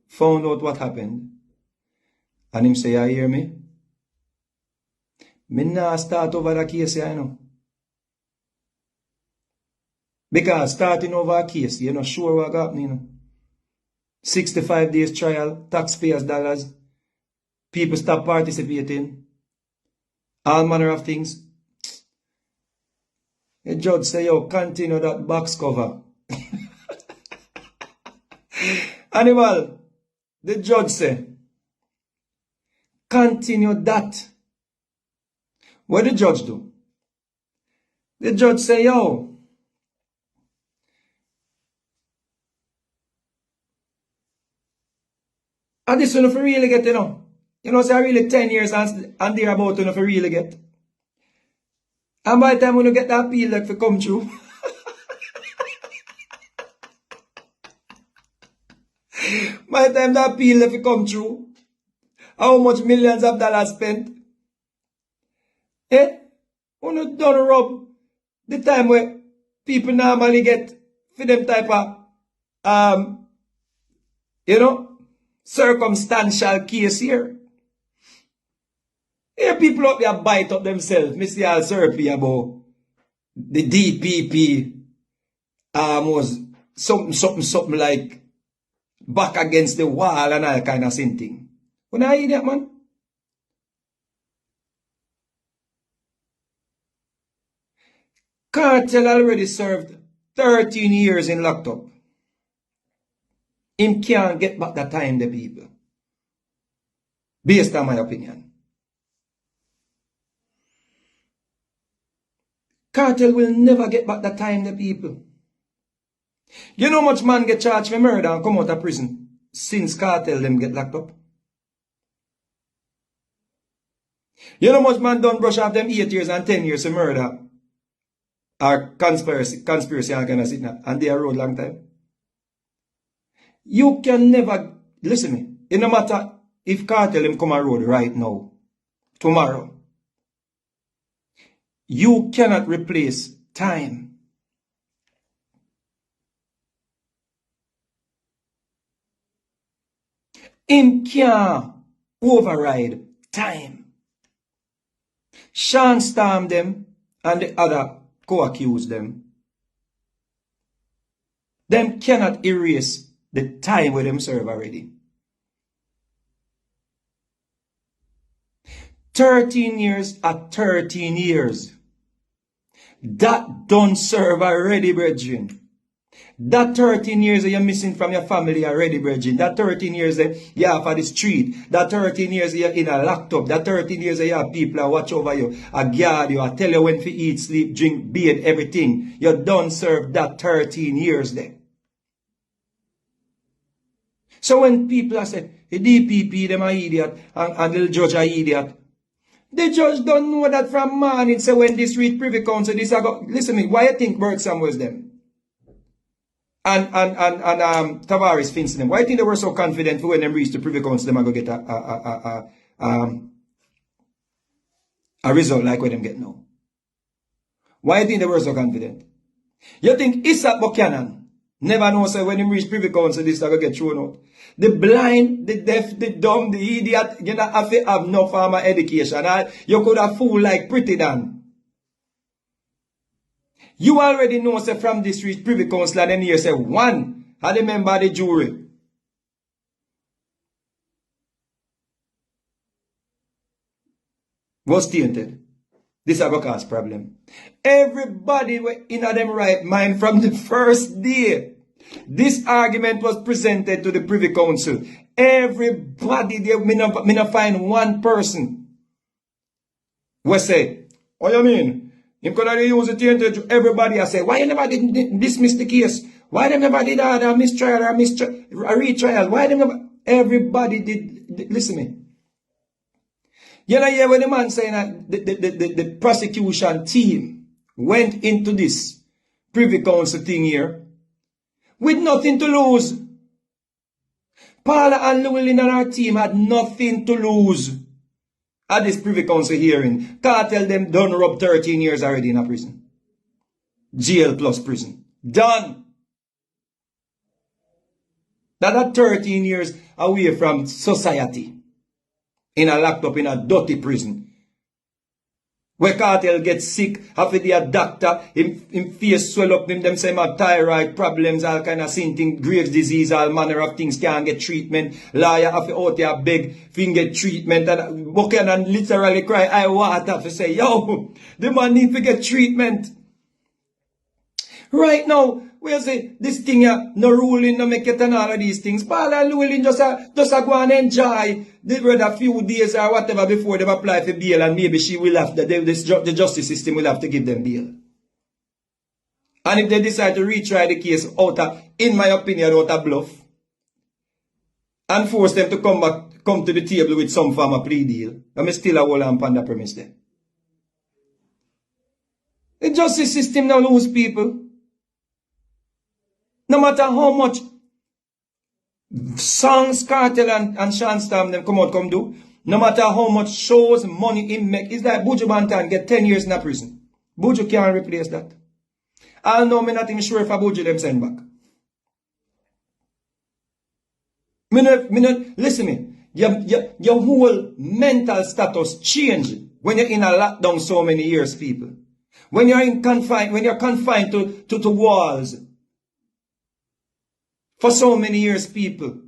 found out what happened and him say, you hear me? Me nah start over the case here, you know. Because starting over a case, you're not sure what happening, you know. 65 days trial, taxpayers' dollars, people stop participating, all manner of things. The judge say, yo, continue that box cover. Animal, the judge say, continue that. What the judge do? The judge say, yo, and this one if you really get, you know. You know, say really 10 years and they're about to if you really get. And by the time when you get that appeal that for come through, by the time that appeal that for come through, how much millions of dollars spent? Eh? When you done rub the time where people normally get for them type of, you know, circumstantial case here. Here people up there bite up themselves. Me see all syrupy about the DPP was something like back against the wall and all kind of same thing. When I hear that, man? Kartel already served 13 years in locked up. Him can't get back that time, the people. Based on my opinion. Kartel will never get back that time, the people. You know how much man get charged for murder and come out of prison since Kartel them get locked up? You know how much man done brush off them 8 years and 10 years for murder or conspiracy and kind of sit now, and they are road long time? You can never, listen me, it no matter if Kartel them come on road right now, tomorrow, you cannot replace time. Him can't override time. Sean Storm them and the other co-accused them. Them cannot erase the time where them serve already. 13 years at 13 years. That don't serve already, brethren. That 13 years that you're missing from your family already, brethren. That 13 years that you're off of the street. That 13 years that you're in a laptop. That 13 years that you have people that watch over you, a guard you, I tell you when to eat, sleep, drink, bathe, everything. You don't serve that 13 years there. So when people are saying, the DPP, them are idiot, and the judge are idiot, the judge don't know that from morning. So when this read Privy Council, this I go, listen to me, why you think Bert Samuels them? And Tavares Finch them. Why you think they were so confident for when them reach the Privy Council, them are going to get a result like what them get now? Why you think they were so confident? You think Isaac Buchanan never knows when him reach Privy Council, this is going to get thrown out? The blind, the deaf, the dumb, the idiot, you don't have to have no formal education. You could have fool like Pretty Dan. You already know, say, from this reach Privy Council, and then you say, one, I remember the jury. Was tainted. This is a cause problem. Everybody were in them right mind from the first day. This argument was presented to the Privy Council. Everybody there, me not find one person who say, what you mean? You could have used it to everybody. I say, why you never did dismiss the case? Why they never did a mistrial or a retrial? Why they never? Everybody did listen to me. You know, hear when the man saying that the prosecution team went into this Privy Council thing here with nothing to lose. Paula and Llewellyn and our team had nothing to lose at this Privy Council hearing. Kartel them done rub 13 years already in a prison. Jail plus prison. Done. That 13 years away from society. In a locked up in a dirty prison. Where Cartel gets sick, have to be a doctor, him face swell up, them say him have thyroid problems, all kind of thing, Graves' disease, all manner of things, can't get treatment. Lawyer have to out there beg, fin get treatment, and Buchanan literally cry, I water to say, yo, the man need to get treatment. Right now, we say this thing here, no ruling, no make it and all of these things. Paul and Llewellyn just go and enjoy the few days or whatever before they apply for bail, and maybe she will have, the justice system will have to give them bail. And if they decide to retry the case in my opinion, out of bluff, and force them to come to the table with some form of plea deal, I'm still a whole on the premise there. The justice system now lose people. No matter how much songs Cartel and Sean Storm them come do, no matter how much shows, money in make, it's like Buju Banton get 10 years in a prison. Buju can't replace that. I know me not even sure if a Buju them send back. Listen me, your whole mental status change when you're in a lockdown so many years, people. When you're confined to walls for so many years, people.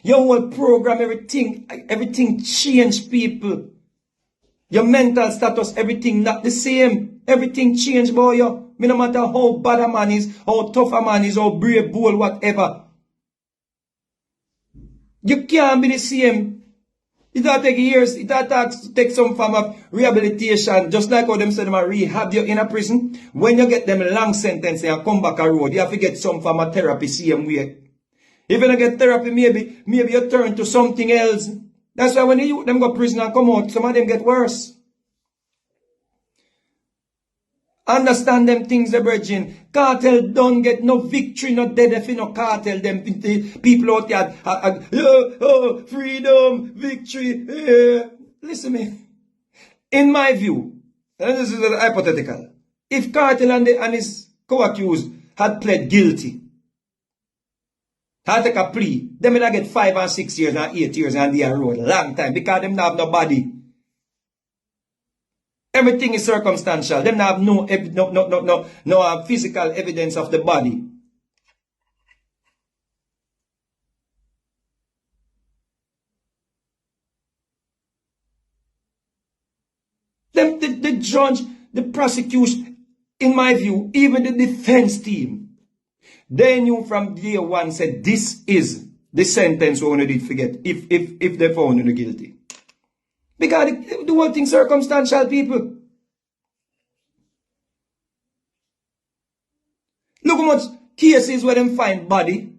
Your whole program, everything changed, people. Your mental status, everything not the same. Everything changed, boy. No matter how bad a man is, how tough a man is, how brave, bold, whatever. You can't be the same. It will take years. It will take some form of rehabilitation. Just like how them say them a rehab you in a prison. When you get them long sentence and come back a road, you have to get some form of therapy same way. If you don't get therapy, maybe you turn to something else. That's why when the youth them go to prison and come out, some of them get worse. Understand them things, the virgin. Cartel don't get no victory, no dead if you no cartel. Them people out there, freedom, victory. Listen me. In my view, and this is hypothetical, if Cartel and his co-accused had pled guilty, had take a plea, them will get 5 and 6 years and 8 years on the road. Long time. Because them not have no body. Everything is circumstantial. Them not have no physical evidence of the body. The judge, the prosecution, in my view, even the defense team, they knew from day one, said this is the sentence we did forget if they found you guilty. Because the whole thing circumstantial, people. Look how much cases where them find body.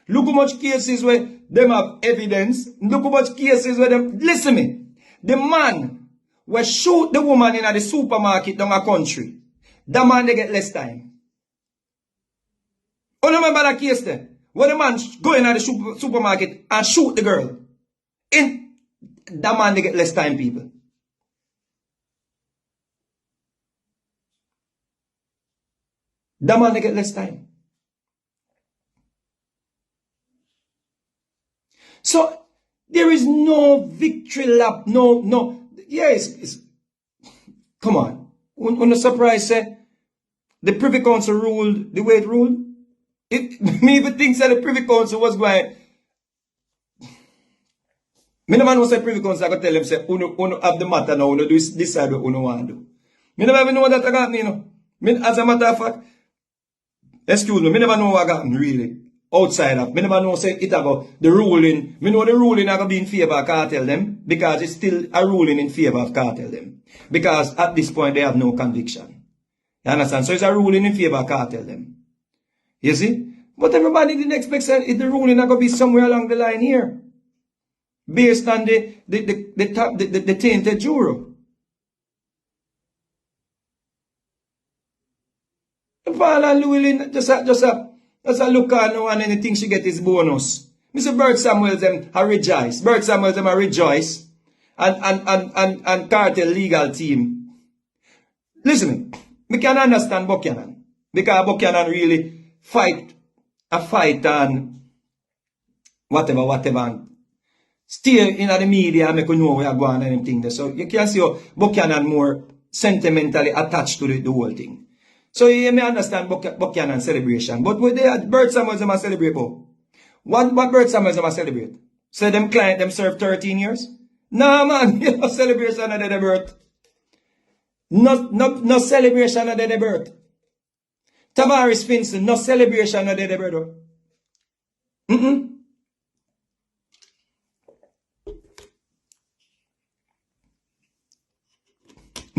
Look how much cases where them have evidence. Look how much cases where them... Listen me. The man will shoot the woman in the supermarket down a country. The man they get less time. Oh, remember that case there? When the man go in the supermarket and shoot the girl. That man they get less time, people. That man they get less time. So there is no victory lap, no. Yes, come on. On the surprise, the Privy Council ruled the way it ruled. Me even think that the Privy Council was going. Me no man who say Privy Council, I could tell them, say, uno have the matter now, uno do decide what uno want to do. Me never even know what that got me, you know. Me, as a matter of fact, excuse me never know what got me, really. Outside of, me never know, say, it about the ruling. Me know the ruling are going to be in favor of Cartel them, because it's still a ruling in favor of Cartel them. Because at this point, they have no conviction. You understand? So it's a ruling in favor of Cartel them. You see? But everybody didn't expect that the ruling are going to be somewhere along the line here. Based on the tainted juror. Paul and Llewellyn just a look on now and anything she get is bonus. Mr. Bert Samuels them a rejoice. Bert Samuels them a rejoice. And Cartel legal team. Listen, we can understand Buchanan. Because Buchanan really fight and whatever. Still in the media, make you know where you're going and everything there. So you can see how Buchanan more sentimentally attached to the whole thing. So you may understand Buchanan celebration. But with the birth Samuels them a celebrate about. What birth Samuels them a celebrate? So them client them serve 13 years? Nah man, you know celebration of the birth. No celebration of the birth. Tavares Finson, no celebration of the birth.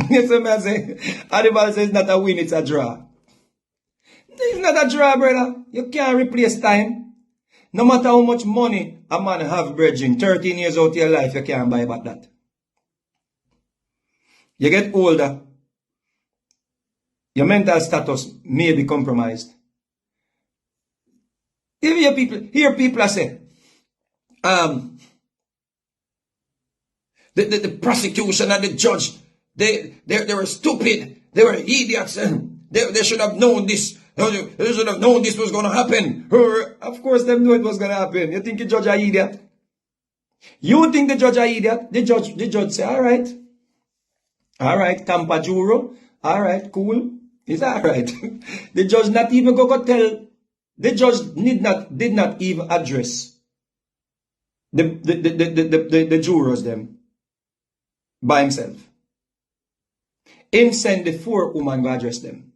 Yes, man say, Adibal says it's not a win, it's a draw. It's not a draw, brother. You can't replace time. No matter how much money a man have, brethren, 13 years out of your life, you can't buy back that. You get older, your mental status may be compromised. If you hear people say, the prosecution and the judge, they were stupid, they were idiots, and they should have known this. They should have known this was going to happen. Of course, they knew it was going to happen. You think the judge are idiot? You think the judge are idiot? The judge say, all right, Tampa Juro, all right, cool, it's all right. The judge not even go tell. The judge did not even address the jurors them by himself. Him send the 4 women to address them.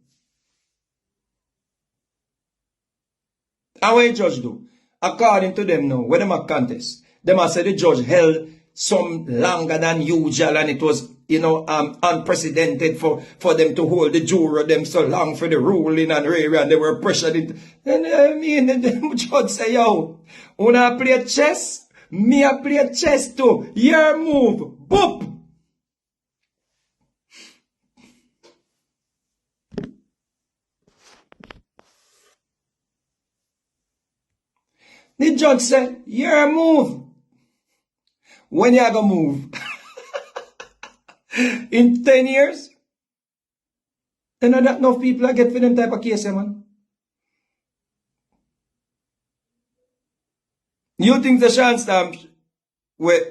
And what the judge do? According to them now, when them a contest, them a say the judge held some longer than usual and it was, unprecedented for them to hold the juror them so long for the ruling and they were pressured into. And the judge say, yo, wanna play chess? Me a play chess too. Your move. Boop. The judge said, your move. When you gonna move? In 10 years? And not enough people are get for them type of case, man. You think the Sean Stamp you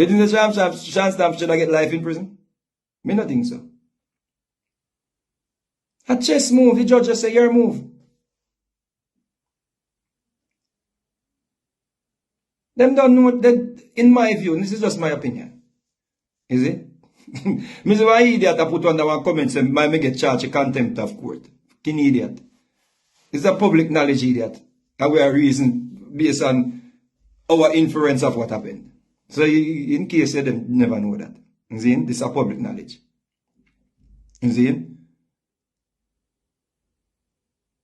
think the Sean Stamp should I get life in prison? Me not think so. A chess move, the judge just say your move. Them don't know that, in my view, this is just my opinion. Is it? Mr. Why idiot I put under one comment and me get charged a contempt of court. King idiot. It's a public knowledge idiot. And we are reason based on our inference of what happened. So in case you didn't never know that. You see? This is a public knowledge. You see?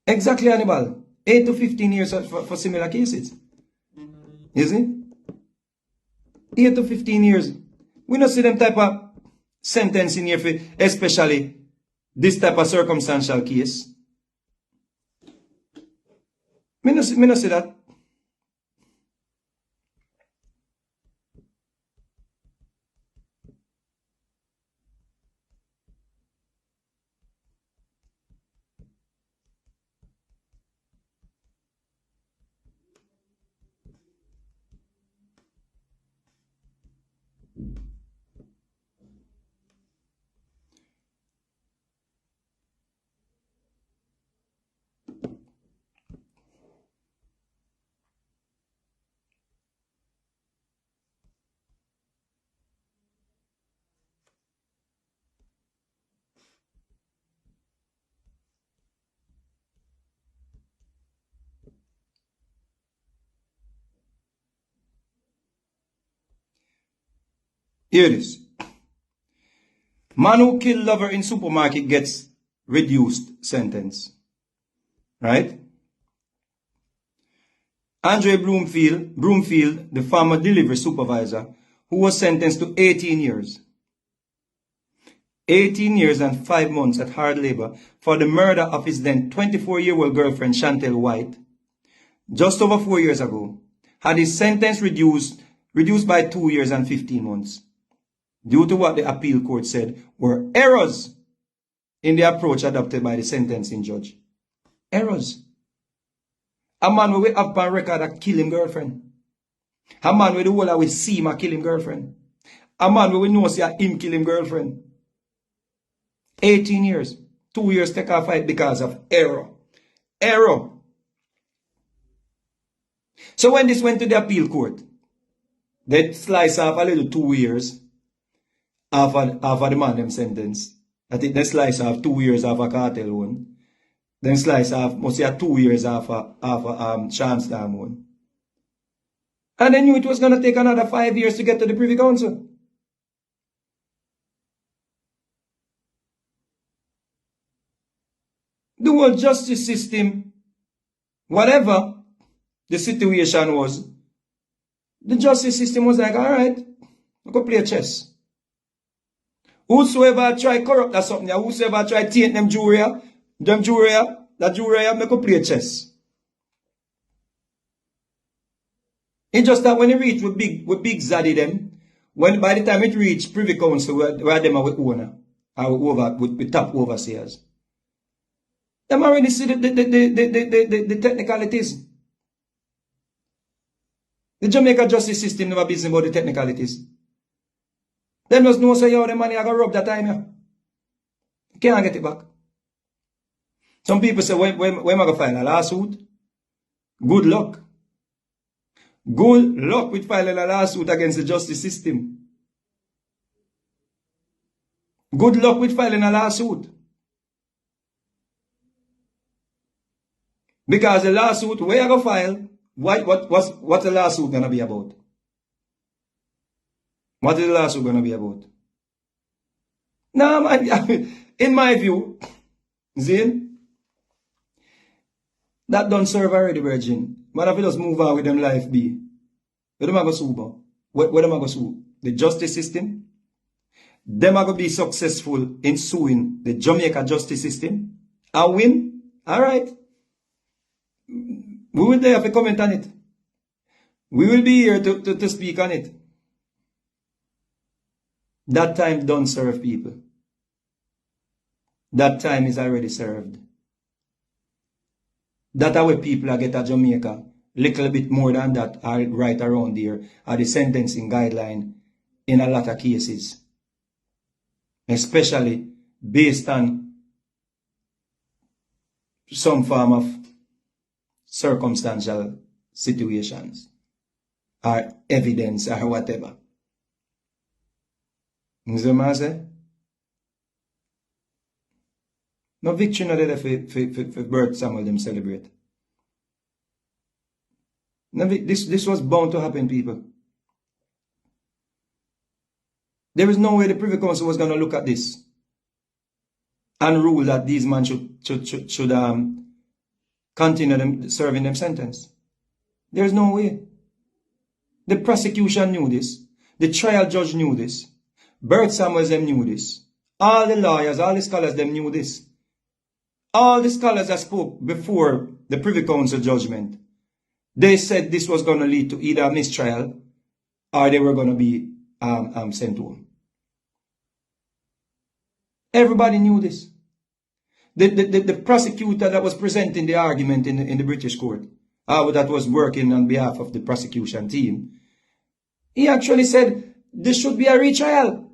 Exactly, Hannibal. 8 to 15 years for similar cases. You see? 8 to 15 years. We don't see them type of sentence in here for especially this type of circumstantial case. Me no see that. Here it is. Man who killed lover in supermarket gets reduced sentence. Right? Andre Broomfield, the farmer delivery supervisor, who was sentenced to 18 years. 18 years and 5 months at hard labor for the murder of his then 24-year-old girlfriend Chantel White, just over 4 years ago, had his sentence reduced by 2 years and 15 months. Due to what the appeal court said were errors in the approach adopted by the sentencing judge. Errors. A man will have on record that kill him girlfriend. A man with the whole we see him kill him girlfriend. A man where we know see him kill him girlfriend. 18 years. 2 years take a fight because of error. Error. So when this went to the appeal court, they slice off a little 2 years after the man them sentence. I think they slice off 2 years after Kartel one. Then slice off, must say 2 years after Shamstam one. And they knew it was going to take another 5 years to get to the Privy Council. The whole justice system, whatever the situation was, the justice system was like, all right, we go play chess. Whosoever try corrupt or something, whosoever try taint them jury, make go play chess. It's just that when it reach with big zaddy them, when by the time it reach Privy Council, where them are with owner, or with top overseers, them already see the technicalities. The Jamaica justice system never business about the technicalities. Them just know say yo the money I gonna rub that time here. Can't get it back. Some people say when am I gonna file a lawsuit? Good luck. Good luck with filing a lawsuit against the justice system. Good luck with filing a lawsuit. Because the lawsuit, where you go file, what's the lawsuit gonna be about? What is the lawsuit gonna be about? No, man, in my view, Zane, that don't serve already, virgin. But if you just move on with them life be, where them I go sue about? Where them I go sue? The justice system? Them I go be successful in suing the Jamaica justice system and win? Alright. We will there have a comment on it. We will be here to speak on it. That time don't serve people. That time is already served. That our people are get at Jamaica. Little bit more than that are right around there are the sentencing guideline in a lot of cases. Especially based on some form of circumstantial situations or evidence or whatever. You see what I say? No victory no there for birth Samuel them celebrate. No, this was bound to happen, people. There is no way the Privy Council was going to look at this and rule that these men should continue them serving them sentence. There is no way. The prosecution knew this. The trial judge knew this. Bert Samuels them knew this. All the lawyers, all the scholars them knew this. All the scholars that spoke before the Privy Council judgment, they said this was going to lead to either a mistrial or they were going to be sent home. Everybody knew this. The prosecutor that was presenting the argument in the British court, that was working on behalf of the prosecution team, he actually said there should be a retrial.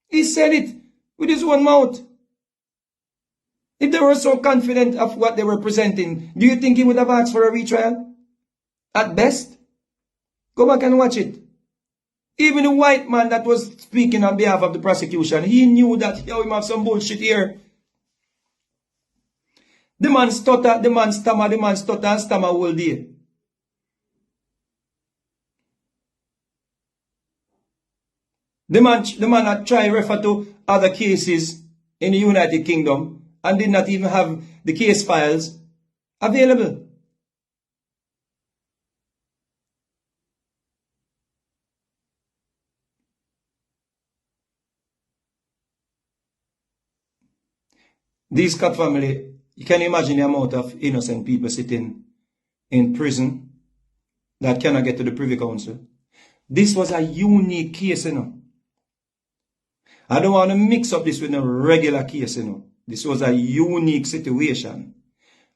He said it with his own mouth. If they were so confident of what they were presenting, do you think he would have asked for a retrial? At best, go back and watch it. Even the white man that was speaking on behalf of the prosecution, he knew that, yo, him have some bullshit here. The man stutter, the man stammer, the man stutter and stammer all day. The man had tried to refer to other cases in the United Kingdom and did not even have the case files available. These Scott family, you can imagine the amount of innocent people sitting in prison that cannot get to the Privy Council. This was a unique case, you know. I don't want to mix up this with a regular case, you know. This was a unique situation.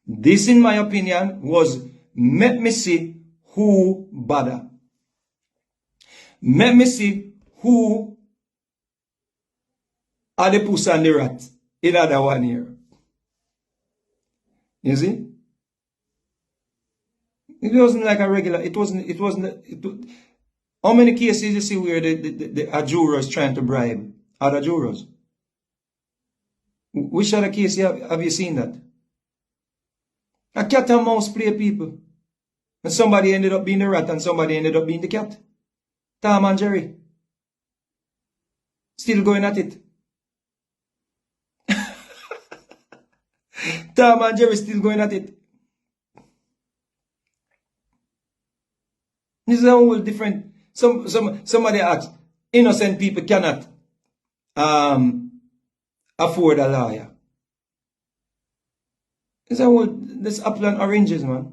This, in my opinion, was, let me see who bother. Let me see who are the puss and the rat in other one here. You see? It wasn't like a regular, how many cases you see where the jurors trying to bribe other jurors? Which other case have you seen that? A cat and mouse play, people. And somebody ended up being the rat and somebody ended up being the cat. Tom and Jerry. Still going at it. Tom and Jerry still going at it. This is a whole different. Somebody asked, innocent people cannot afford a lawyer. It's a whole, this apple and oranges, man.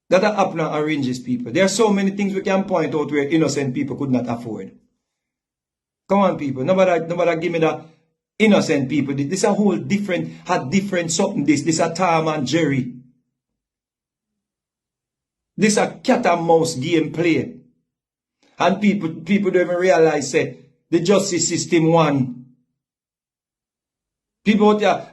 That are apple and oranges, people. There are so many things we can point out where innocent people could not afford. Come on, people. Nobody give me that innocent people. This is a whole different, something. This is a Tom and Jerry. This is a cat and mouse game play. And people don't even realize that the justice system won. People out there,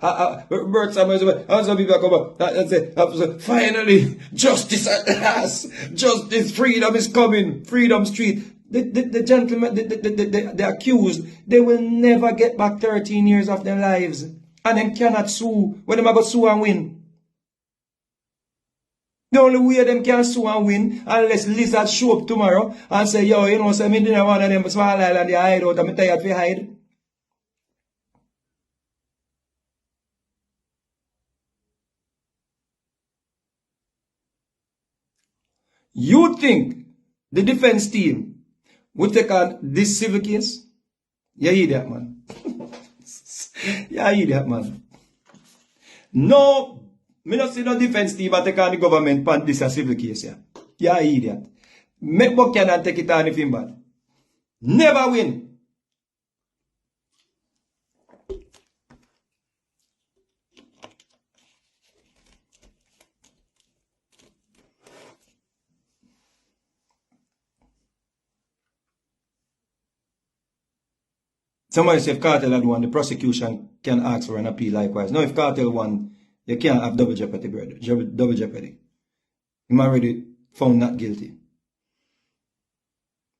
some people come up and say, finally, justice at last. Justice, freedom is coming. Freedom Street. The gentlemen, the accused, they will never get back 13 years of their lives. And they cannot sue. When they go sue and win. The only way them can sue and win, unless lizards show up tomorrow and say, yo, you know, so I mean, one of them small island, they hide out, I'm tired to hide. You think the defense team would take on this civil case? You idiot, man. You idiot, man. No, me not see no defense team but take on the government pan this a civil case, yeah. You idiot. Make Buchanan take it on if him bad. Never win. Somebody say if Kartel had won, the prosecution can ask for an appeal likewise. No, if Kartel won, you can't have double jeopardy, brother. Double jeopardy. I'm already found not guilty.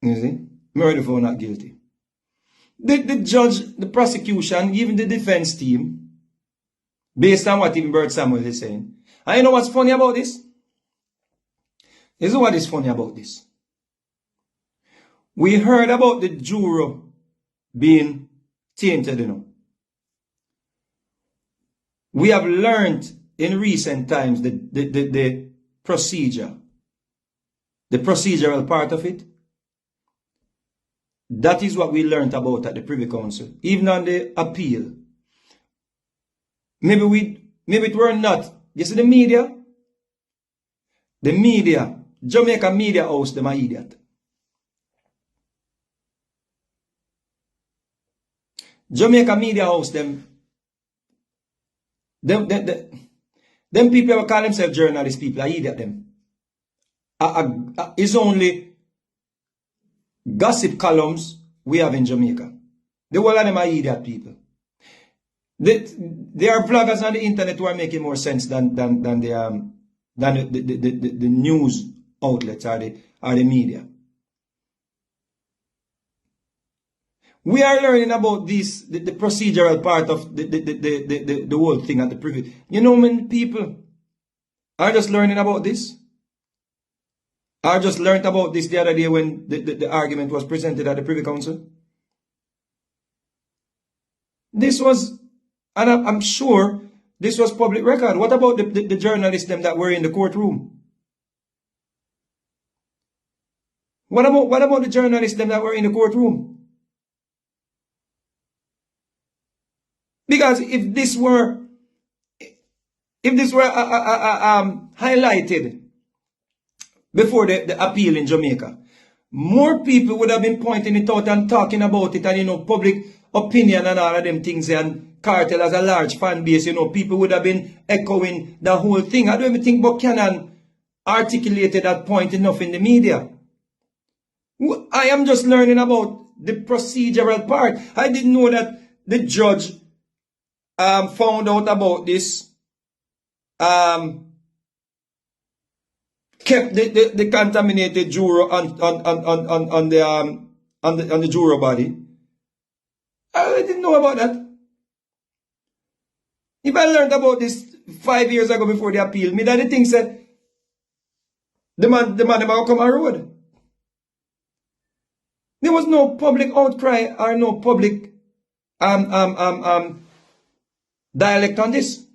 You see? I'm already found not guilty. The judge, the prosecution, even the defense team, based on what even Bert Samuel is saying. And you know what's funny about this? This is what is funny about this. We heard about the juror being tainted, you know. We have learned in recent times the procedure, the procedural part of it. That is what we learned about at the Privy Council. Even on the appeal. Maybe it were not. You see the media? The media, Jamaica Media House, them are idiot. Jamaica Media House, them people who call themselves journalist people, I idiot them. It's only gossip columns we have in Jamaica. The whole of them are idiot people. There are bloggers on the internet who are making more sense than the news outlets or the media. We are learning about this, the procedural part of the whole thing at the Privy. You know, many people are just learning about this. I just learned about this the other day when the argument was presented at the Privy Council. This was, and I'm sure this was public record. What about the journalists them that were in the courtroom? What about the journalists them that were in the courtroom? Because if this were highlighted before the appeal in Jamaica, more people would have been pointing it out and talking about it, and you know, public opinion and all of them things, and Kartel has a large fan base, you know, people would have been echoing the whole thing. I don't even think Buchanan articulated that point enough in the media. I am just learning about the procedural part. I didn't know that the judge found out about this, kept the contaminated juror on the juror body. I didn't know about that. If I learned about this 5 years ago before the appeal, me that the thing said the man never come on road. There was no public outcry or no public dialect on this.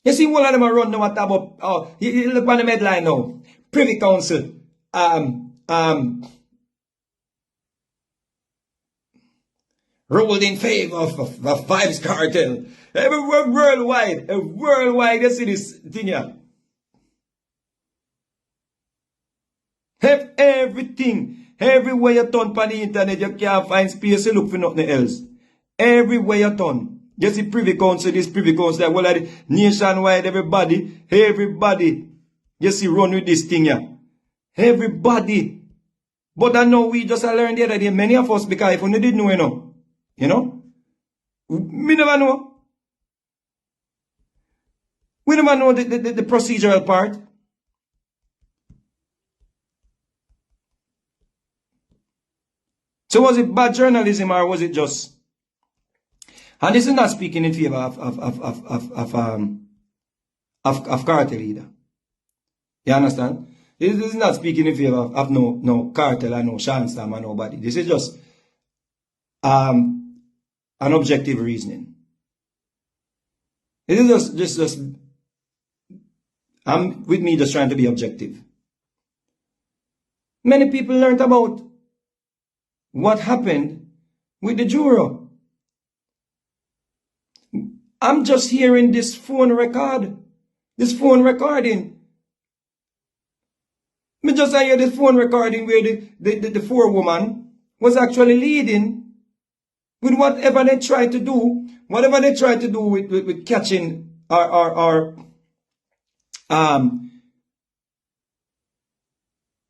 You see, one of them are run now about, oh, you look on the headline now. Privy Council, ruled in favor of Vybz Kartel. Everywhere worldwide, you see this thing here. Have everything. Everywhere you turn on the internet, you can't find space to look for nothing else. Everywhere you turn. You see Privy Council, this Privy Council, that well, like nationwide, everybody, you see run with this thing here. Everybody. But I know we just learned the other day, many of us, because if we didn't know, you know, we never know. We never know the procedural part. So was it bad journalism or was it just? And this is not speaking in favor of Kartel either. You understand? This is not speaking in favor of no Kartel and no Shanstam and nobody. This is just an objective reasoning. It is just I'm with me just trying to be objective. Many people learned about what happened with the juror. I'm just hearing this phone recording. Me just hear this phone recording where the forewoman was actually leading with whatever they tried to do, with catching or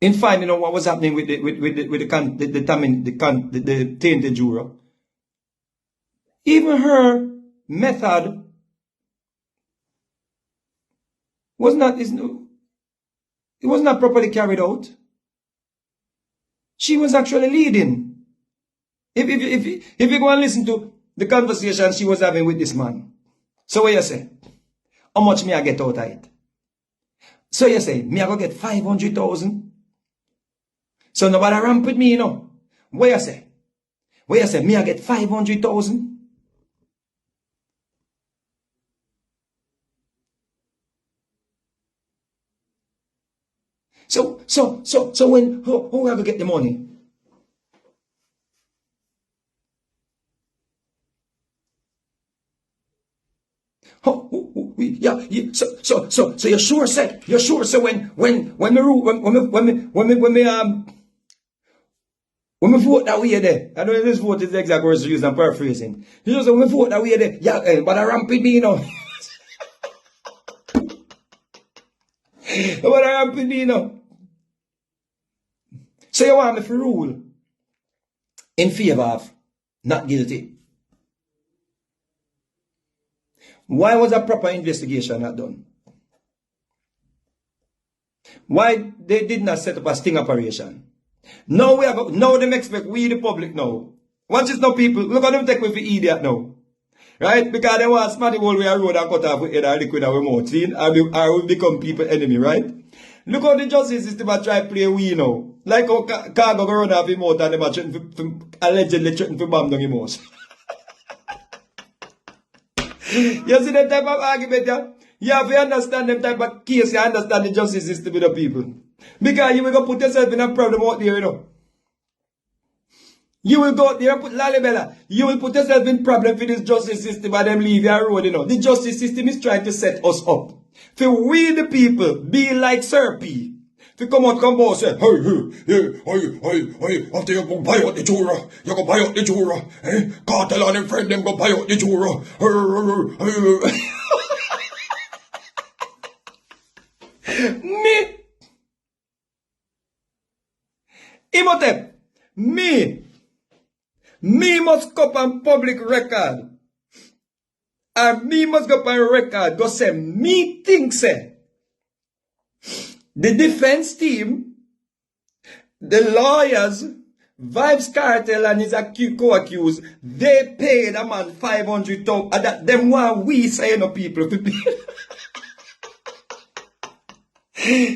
in finding out what was happening with the tainted juror. Even her method was not properly carried out. She was actually leading. If you go and listen to the conversation she was having with this man, so what you say? How much me I get out of it? So you say, me I go get 500,000. So nobody ramp with me, you know. What you say? Me I get 500,000. So when who ever get the money? Yeah. So you're sure say when me vote that way there, I don't know if this vote is the exact words to use, I'm paraphrasing. You know, so when me vote that way there, yeah, but I ramp with me, you know. But I ramp with me, you know. So you want me to rule in favor of not guilty. Why was a proper investigation not done? Why they did not set up a sting operation? Now them expect we the public now. Once it's no people, look at them take me for idiot now. Right? Because they want smarty whole way a road and cut off with head and liquid our mouth. See? I will become people enemy, right? Look how the justice system are try to play we now. Like how cargo go run off him out and them are allegedly threatening to bomb down him house. You see that type of argument, yeah? You have to understand them type of case, you understand the justice system with the people. Because you will go put yourself in a problem out there, you know. You will go out there and put lalibella. You will put yourself in problem for this justice system and them leave your road, you know. The justice system is trying to set us up. For we the people be like Sir P. To come out and say, hey, after you go buy out the juror, Kartel and them friend them go buy out the juror. Me, Imhotep, me must go up on public record. And me must go up on record, go say, me think say, the defense team, the lawyers, Vybz Kartel and his co-accused, they paid a man 500,000. That them one we say, people to pay.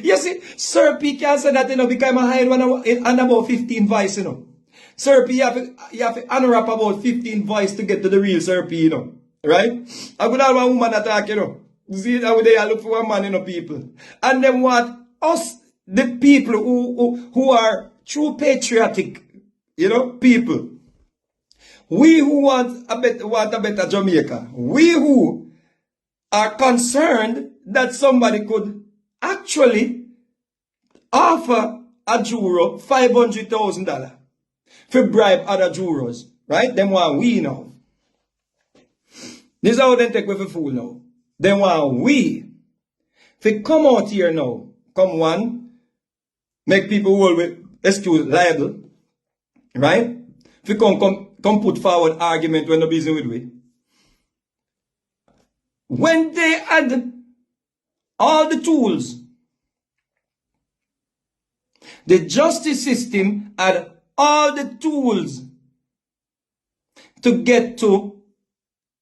You see, Sir P can say that, because I'm a hide one and about 15 voice, Sir P, you have to unwrap about 15 voice to get to the real Sir P, right? I would have a woman attack, See how they look for a man, people. And then what us, the people who are true patriotic, people. We who want a better Jamaica. We who are concerned that somebody could actually offer a juror $500,000 for bribe other jurors. Right? Them want we now. This is how they take with a fool now. Them want we. If they come out here now, come one, make people hold with excuse liable. Right? If you come put forward argument when no business with we. When they had all the tools, the justice system had all the tools to get to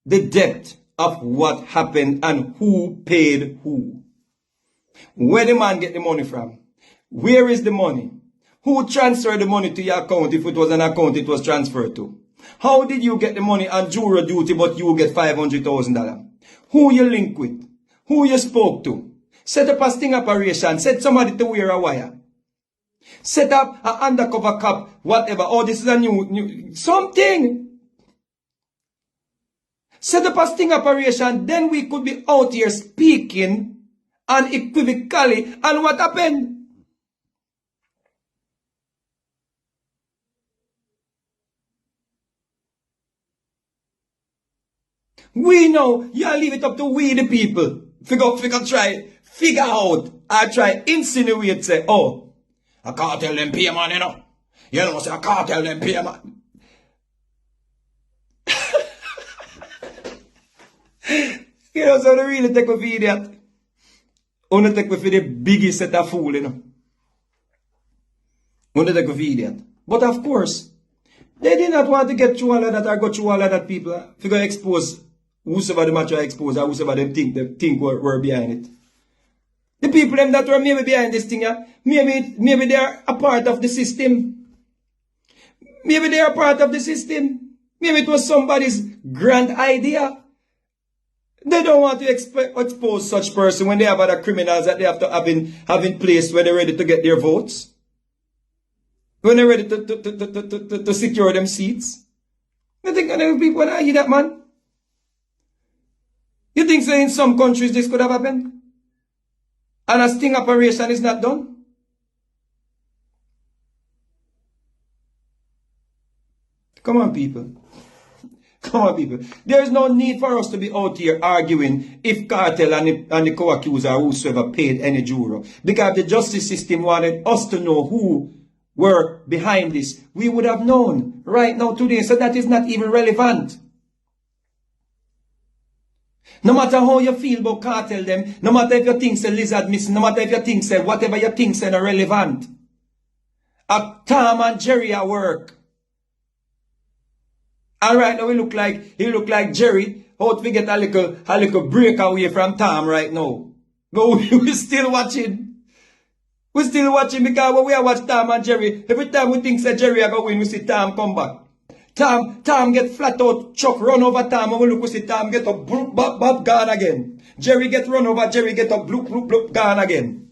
the depth of what happened and who paid who. Where the man get the money from? Where is the money? Who transferred the money to your account if it was an account it was transferred to? How did you get the money on juror duty but you get $500,000? Who you link with? Who you spoke to? Set up a sting operation. Set somebody to wear a wire. Set up an undercover cop, whatever. Oh, this is a new something. Set up a sting operation. Then we could be out here speaking unequivocally. And what happened? We know, you leave it up to we the people. Figure out, I try insinuate, say, oh, a cartel them pay man, You know, say a cartel them pay man. So they really take with idiot. Only take with the biggest set of fool, Only take with idiot. But of course, they did not want to get through all of that or go through all of that people. Figure expose whosoever the matter expose or whosoever them think were behind it. The people them that were maybe behind this thing, maybe they are a part of the system. Maybe they are part of the system. Maybe it was somebody's grand idea. They don't want to expose such person when they have other criminals that they have to have in place when they're ready to get their votes. When they're ready to secure them seats. You think people want to hear that, man? You think so in some countries this could have happened? And a sting operation is not done? Come on, people. Come on, people. There is no need for us to be out here arguing if Kartel and the co-accuser or whosoever paid any juror. Because the justice system wanted us to know who were behind this. We would have known right now today. So that is not even relevant. No matter how you feel about Kartel them, no matter if you think say lizard missing, no matter if you think say whatever you think say not relevant. Tom and Jerry at work. And right now he look like Jerry out to get a little breakaway from Tom right now. But we're still watching. We're still watching because when we watch Tom and Jerry, every time we think that Jerry are going to win, we see Tom come back. Tom get flat out, Chuck run over Tom, and we look, we see Tom get up, bloop, bop, bop, gone again. Jerry get run over, Jerry get up, bloop, bloop, bloop, gone again.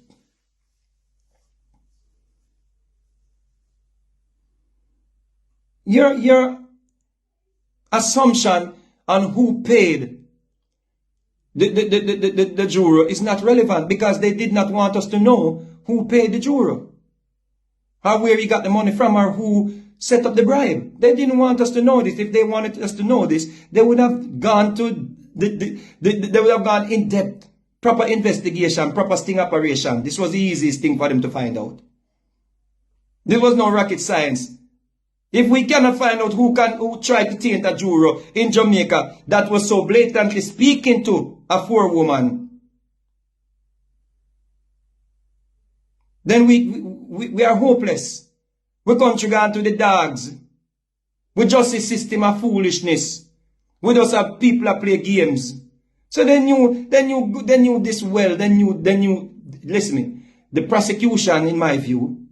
Your assumption on who paid the juror is not relevant because they did not want us to know who paid the juror. Or where he got the money from or who set up the bribe. They didn't want us to know this. If they wanted us to know this, they would have gone to they would have gone in depth, proper investigation, proper sting operation. This was the easiest thing for them to find out. There was no rocket science. If we cannot find out who tried to taint a juror in Jamaica that was so blatantly speaking to a forewoman, then we are hopeless. We country gone to the dogs. We justice system of foolishness. We just have people that play games. So then you this well, then you listen me. The prosecution, in my view,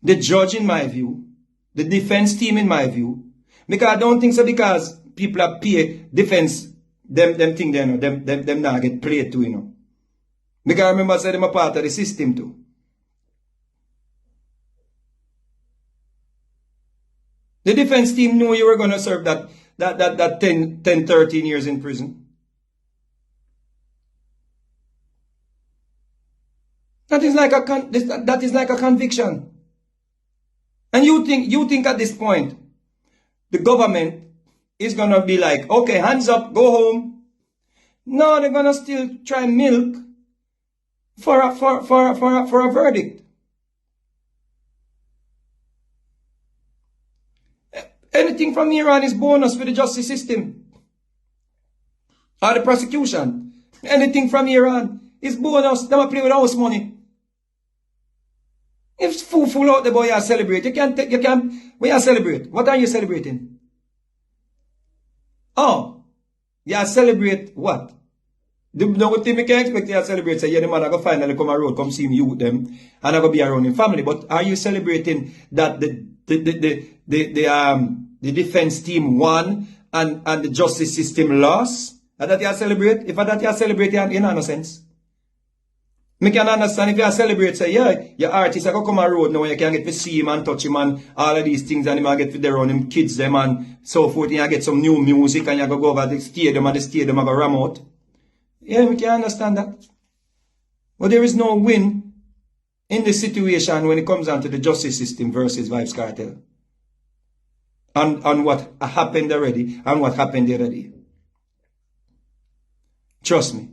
the judge, in my view, the defense team, in my view, because I don't think so, because people are pay defense, them think they know, them now get played too, you know. Because I remember I said them a part of the system too. The defense team knew you were going to serve that 10, 13 years in prison. That is like a conviction. And you think at this point, the government is going to be like, okay, hands up, go home. No, they're going to still try milk for a verdict. Anything from here on is bonus for the justice system. Or the prosecution. Anything from here on is bonus. They play with house money. If it's full out the boy, you celebrate. When you celebrate, what are you celebrating? Oh, you celebrate what? The no thing we can expect you to celebrate, say, yeah, the man I go finally come around, come see you with them, and I go be around in family. But are you celebrating that the defense team won and the justice system lost? And that you celebrate? If that you celebrate, you're in no sense. Me can understand if you celebrate, say, yeah, your artist I go come around now, you can get to see him and touch him and all of these things, and you might get to there on him kids them and so forth, and you get some new music and you go over the stadium and the stadium I go ram out. Yeah, we can understand that. But there is no win in the situation when it comes down to the justice system versus Vybz Kartel. And what happened already and what happened the other day. Trust me.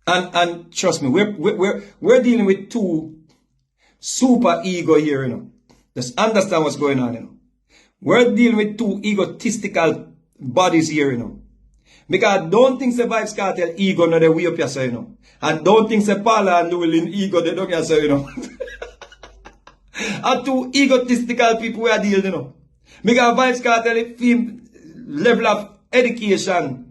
And trust me, we're dealing with two super ego here, you know. Just understand what's going on, you know. We're dealing with two egotistical bodies here, you know. Because don't think the Vybz Kartel ego no they way up yourself, you know. And don't think the Paula and Llewellyn ego they don't yourself, you know. And two egotistical people we are dealing, you know. Because Vybz Kartel film level of education.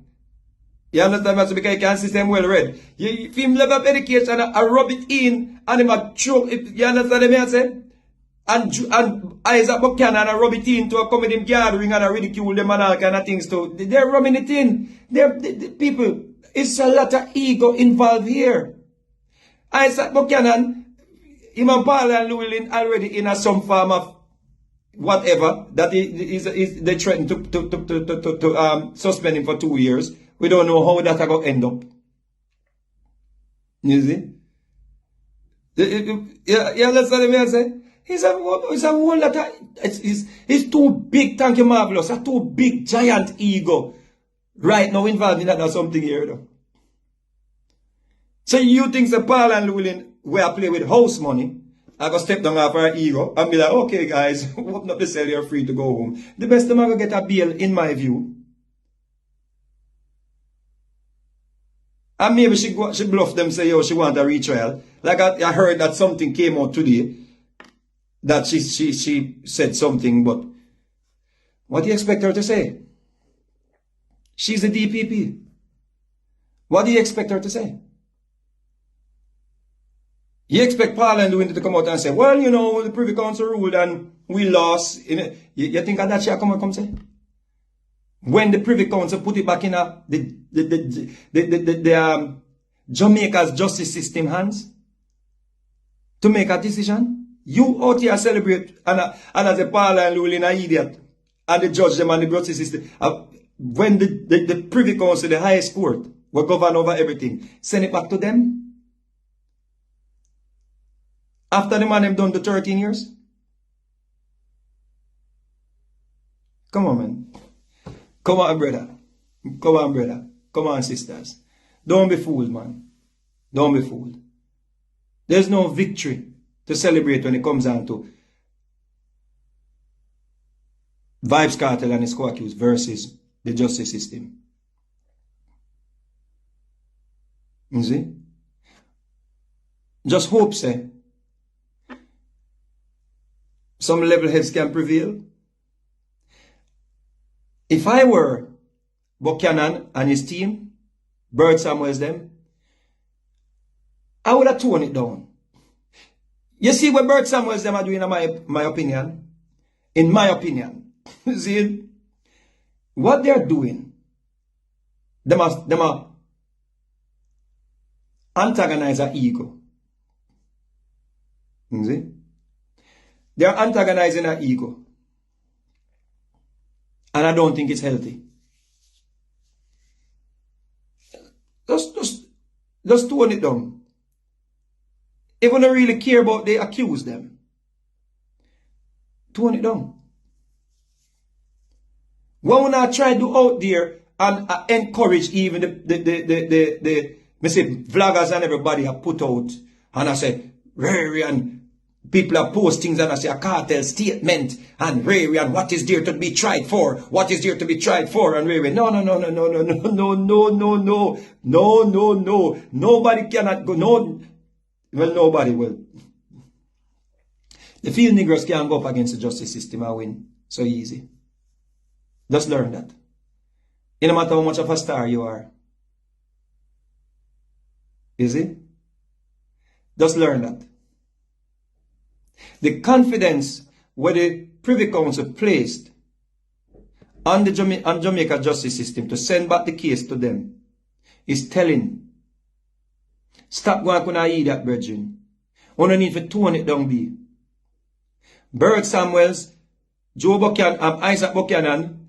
You understand what? Because you can't see them well read. You film level of education and rub it in and him a choke it. You understand what I say? And Isaac Buchanan and rub it in to a comedy gathering and ridicule them and all kind of things too. They're rubbing it in. The people, it's a lot of ego involved here. Isaac Buchanan, him and Paul and Llewellyn already in some form of whatever that they threatened to suspend him for 2 years. We don't know how that's going to end up. You see? Yeah, that's what I say. It's a whole lot of, it's too big, thank you, Marvelous. A too big, giant ego right now involved in that or something here, though. So you think the Paul and Llewellyn where I play with house money, I go step down off our ego and be like, okay, guys, open up the cell, you're free to go home. The best time I go get a bail, in my view. And maybe she bluff them, say, yo, she want a retrial. Like I heard that something came out today. That she said something, but what do you expect her to say? She's a DPP. What do you expect her to say? You expect Paul and Llewellyn to come out and say, well, you know, the Privy Council ruled and we lost. You think that she'll come say? When the Privy Council put it back in the Jamaica's justice system hands to make a decision? You out here celebrate and as a Paul and Llewellyn an idiot and the judge them and the justice system. When the Privy Council, the highest court, will govern over everything, send it back to them. After the man them done the 13 years. Come on, man. Come on, brother. Come on, brother. Come on, sisters. Don't be fooled, man. Don't be fooled. There's no victory to celebrate when it comes down to Vybz Kartel and his co-accused versus the justice system. You see? Just hope, say, some level heads can prevail. If I were Buchanan and his team, Bird Samuels them, I would have toned it down. You see what Bird Samuels them are doing, in my opinion? In my opinion. See, what they're doing, them are antagonize our ego. You see? They are antagonizing our ego. And I don't think it's healthy. Just tone it down. If you don't really care about they accuse them, tone it down. What when I try to do out there and encourage even the vloggers and everybody I put out, and I say, Rary, and people are posting and I say a cartel statement, and Rary, and what is there to be tried for? What is there to be tried for? And Rary, no. Nobody cannot go, no. Well, nobody will. The field niggers can't go up against the justice system and win so easy. Just learn that. It no matter how much of a star you are. You see? Just learn that. The confidence where the Privy Council placed on the Jamaica justice system to send back the case to them is telling. Stop going to eat that, brethren. Only need to tone it down, be. Bird Samuels, Joe Buchanan, Isaac Buchanan,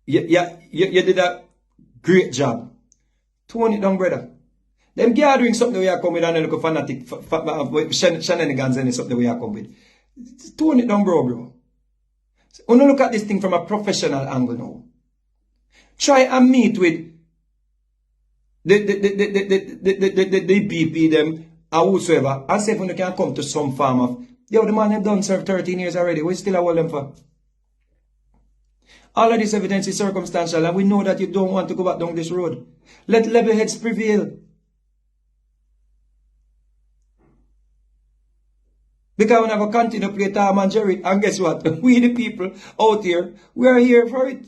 you did a great job. Tone it down, brother. Them gathering something we are coming with and look fanatic shenanigans and something we are coming with. Tone it down, bro. So, look at this thing from a professional angle now. Try and meet with the BP them or whosoever and see if you can come to some form of, yo, the man have done serve 13 years already. We still hold them for. All of this evidence is circumstantial and we know that you don't want to go back down this road. Let level heads prevail. Because we're going to continue to play Tom and Jerry. And guess what? We the people out here, we are here for it.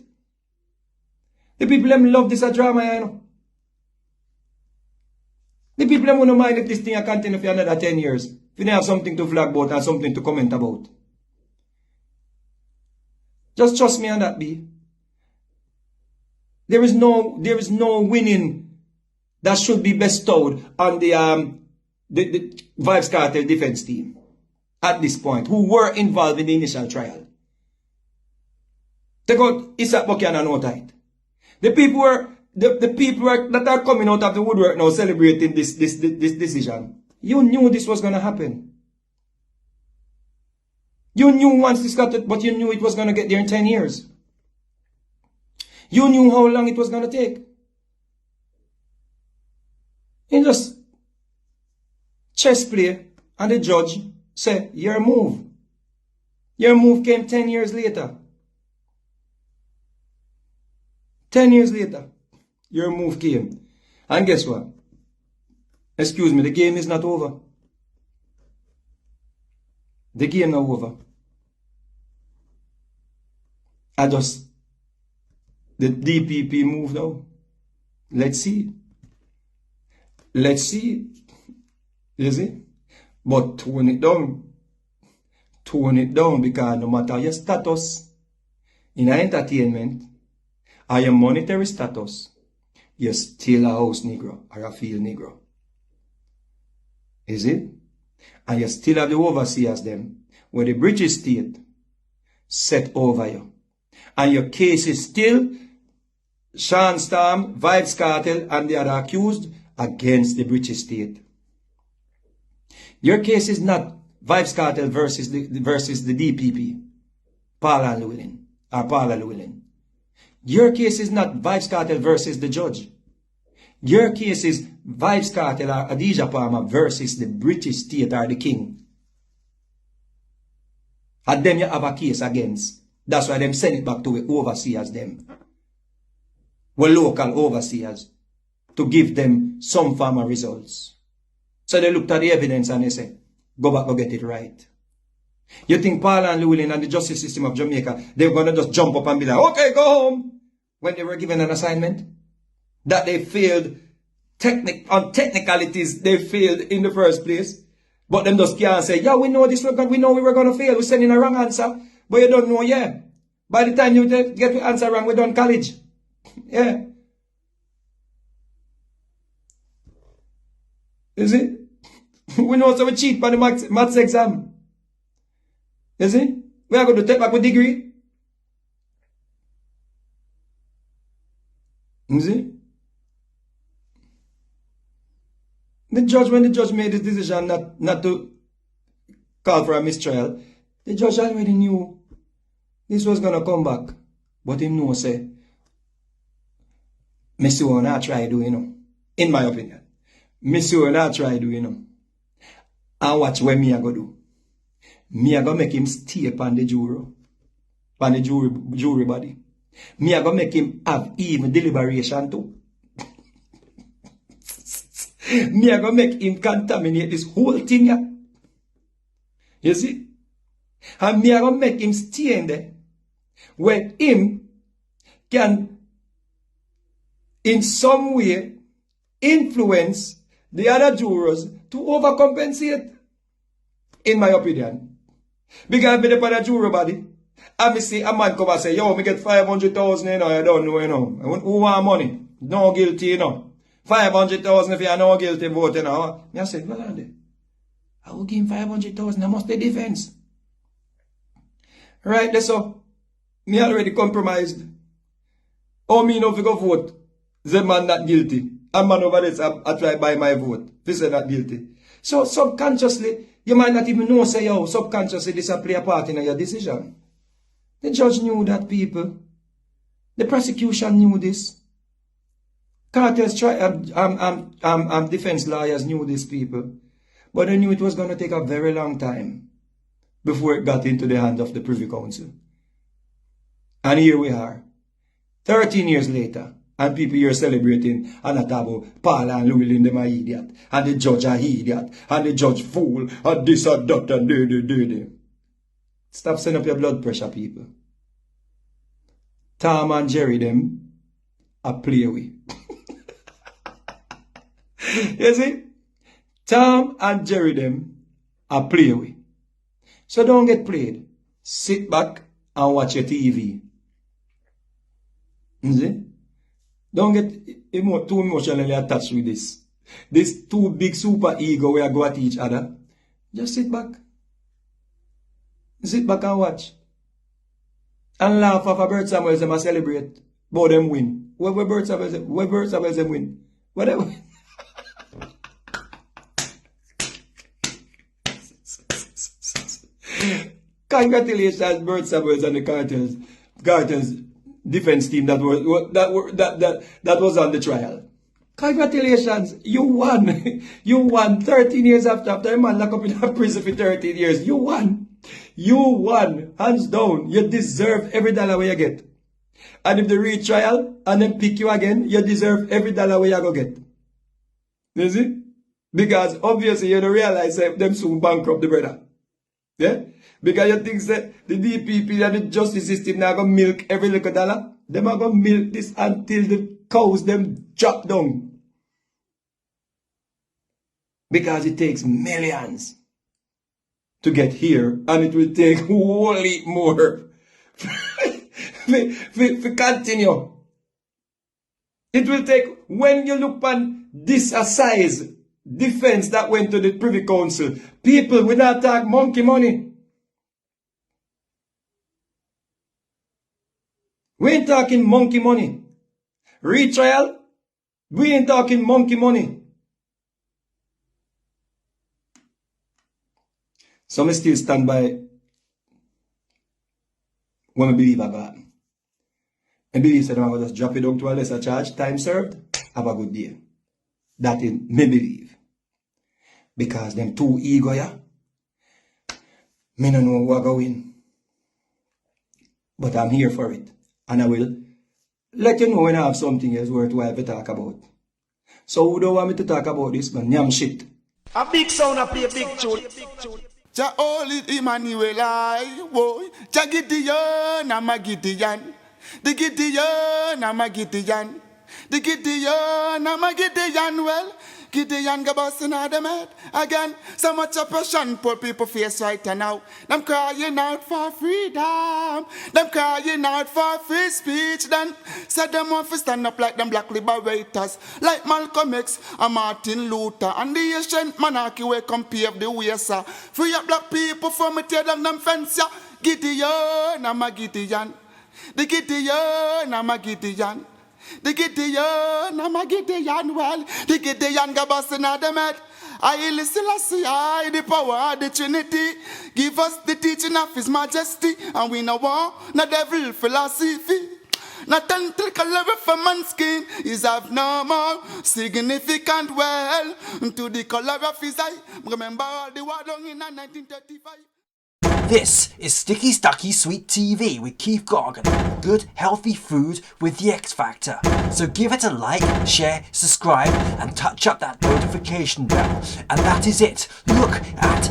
The people them love this a drama, you know. The people them won't mind if this thing will continue for another 10 years. If you don't have something to flag about and something to comment about. Just trust me on that, B. There is no winning that should be bestowed on the Vybz Kartel defense team at this point, who were involved in the initial trial. Take out Isaac Buchanan out tight. The people that are coming out of the woodwork now celebrating this decision. You knew this was going to happen. You knew once this got it, but you knew it was going to get there in 10 years. You knew how long it was going to take. You just chess play and the judge say, your move. Your move came 10 years later. 10 years later, your move came. And guess what? Excuse me, the game is not over. The game not over. The DPP move now. Let's see. Let's see. You see? But tone it down. Tone it down because no matter your status in entertainment or your monetary status, you're still a house Negro or a field Negro. Is it? And you still have the overseers them, where the British state set over you. And your case is still Sean Storm, Vybz Kartel, and the other accused against the British state. Your case is not Vybz Kartel versus the DPP, Paula Llewellyn. Your case is not Vybz Kartel versus the judge. Your case is Vybz Kartel or Adidja Palmer versus the British state or the king And them you have a case against. That's why them send it back to the overseers them. Well, local overseers. To give them some form of results. So they looked at the evidence and they said, go back, go get it right. You think Paul and Llewellyn and the justice system of Jamaica, they're going to just jump up and be like, okay, go home. When they were given an assignment. That they failed on technicalities, they failed in the first place. But them just can't say, yeah, we know this, we know we were going to fail. We're sending a wrong answer. But you don't know, yeah. By the time you get the answer wrong, we're done college. Yeah. You see? We know so we cheat on the maths exam. You see? We are going to take back a degree. You see? When the judge made his decision not to call for a mistrial, the judge already knew this was going to come back. But him know say, Missy will not try do, in my opinion. Missy will not try do, and watch what me I go do. Me I go make him stay upon the jury body. Me I go make him have even deliberation too. Me I go make him contaminate this whole thing here. You see? And me I go make him stay in there where him can in some way influence the other jurors to overcompensate. In my opinion. Because I've been up on a jury body. And me see a man come and say, yo, me get 500,000, I don't know, Who want money? No guilty, 500,000 if you are no guilty vote, Me I said, well, I will give him 500,000, I must be defense. Right, that's so. Me already compromised. Oh, me no go vote. The man not guilty. And man over there, I try buy my vote. This is not guilty. So subconsciously, you might not even know, say, yo, subconsciously this will play a part in your decision. The judge knew that, people. The prosecution knew this. Cartel's defense lawyers knew this, people. But they knew it was going to take a very long time before it got into the hand of the Privy Council. And here we are, 13 years later, and people here celebrating and at about Paul and Llewellyn, them are idiot, and the judge are idiot, and the judge fool, and this and that, and do. Stop sending up your blood pressure, people. Tom and Jerry, them, are play with. You see? Tom and Jerry, them, are play with. So don't get played. Sit back and watch your TV. You see? Don't get too emotionally attached with this. This two big super ego where I go at each other. Just sit back. Sit back and watch. And laugh off a Bert Samuels and celebrate. Both them win. Where Bert Samuels them win? Whatever. Congratulations, Bert Samuels and the Cartels defense team that was on the trial. Congratulations, you won. You won 13 years after a man locked up in a prison for 13 years. You won. You won. Hands down. You deserve every dollar where you get. And if they retrial and then pick you again, you deserve every dollar where you go get. You see? Because obviously you don't realize that them soon bankrupt the brother. Yeah? Because you think that the DPP and the justice system now going to milk every little dollar. Them are going to milk this until the cows them drop down. Because it takes millions to get here. And it will take wholly more to continue. It will take, when you look on this size defense that went to the Privy Council, people will not talk monkey money. We ain't talking monkey money. Retrial, we ain't talking monkey money. So I still stand by when I believe I got. I believe that I'm going to just drop it down to a lesser charge, time served, have a good day. That is me believe. Because them two ego, yeah, me no know who I go win. But I'm here for it. And I will let you know when I have something else worthwhile to talk about. So who don't want me to talk about this, man? Yam shit. A big sound, a play a big tune. Jah holy Emmanuel, I boy. Jah Gideon, I'm a Gideon. The Gideon, I'm a Gideon. The Gideon, I'm a Gideon. Well, Gideon go busting out them head again. So much oppression poor people face right now. Them crying out for freedom. Them crying out for free speech. Then said them want to stand up like them black liberators, like Malcolm X and Martin Luther and the ancient monarchy where come pave the way, sir. Free up black people from me tear down them fence, yeah. Gideon, I'm a Gideon. The Gideon, I'm a Gideon. The Gideon, I'm a Gideon, well, the Gideon go busting out them head. I listen, I the power of the Trinity. Give us the teaching of His Majesty, and we know war, no devil philosophy. Not tentacle level for man's skin is of no more significant well to the color of his eye. Remember all the war done in 1935. This is Sticky Stucky Sweet TV with Keith Gargan. Good, healthy food with the X Factor. So give it a like, share, subscribe, and touch up that notification bell. And that is it. Look at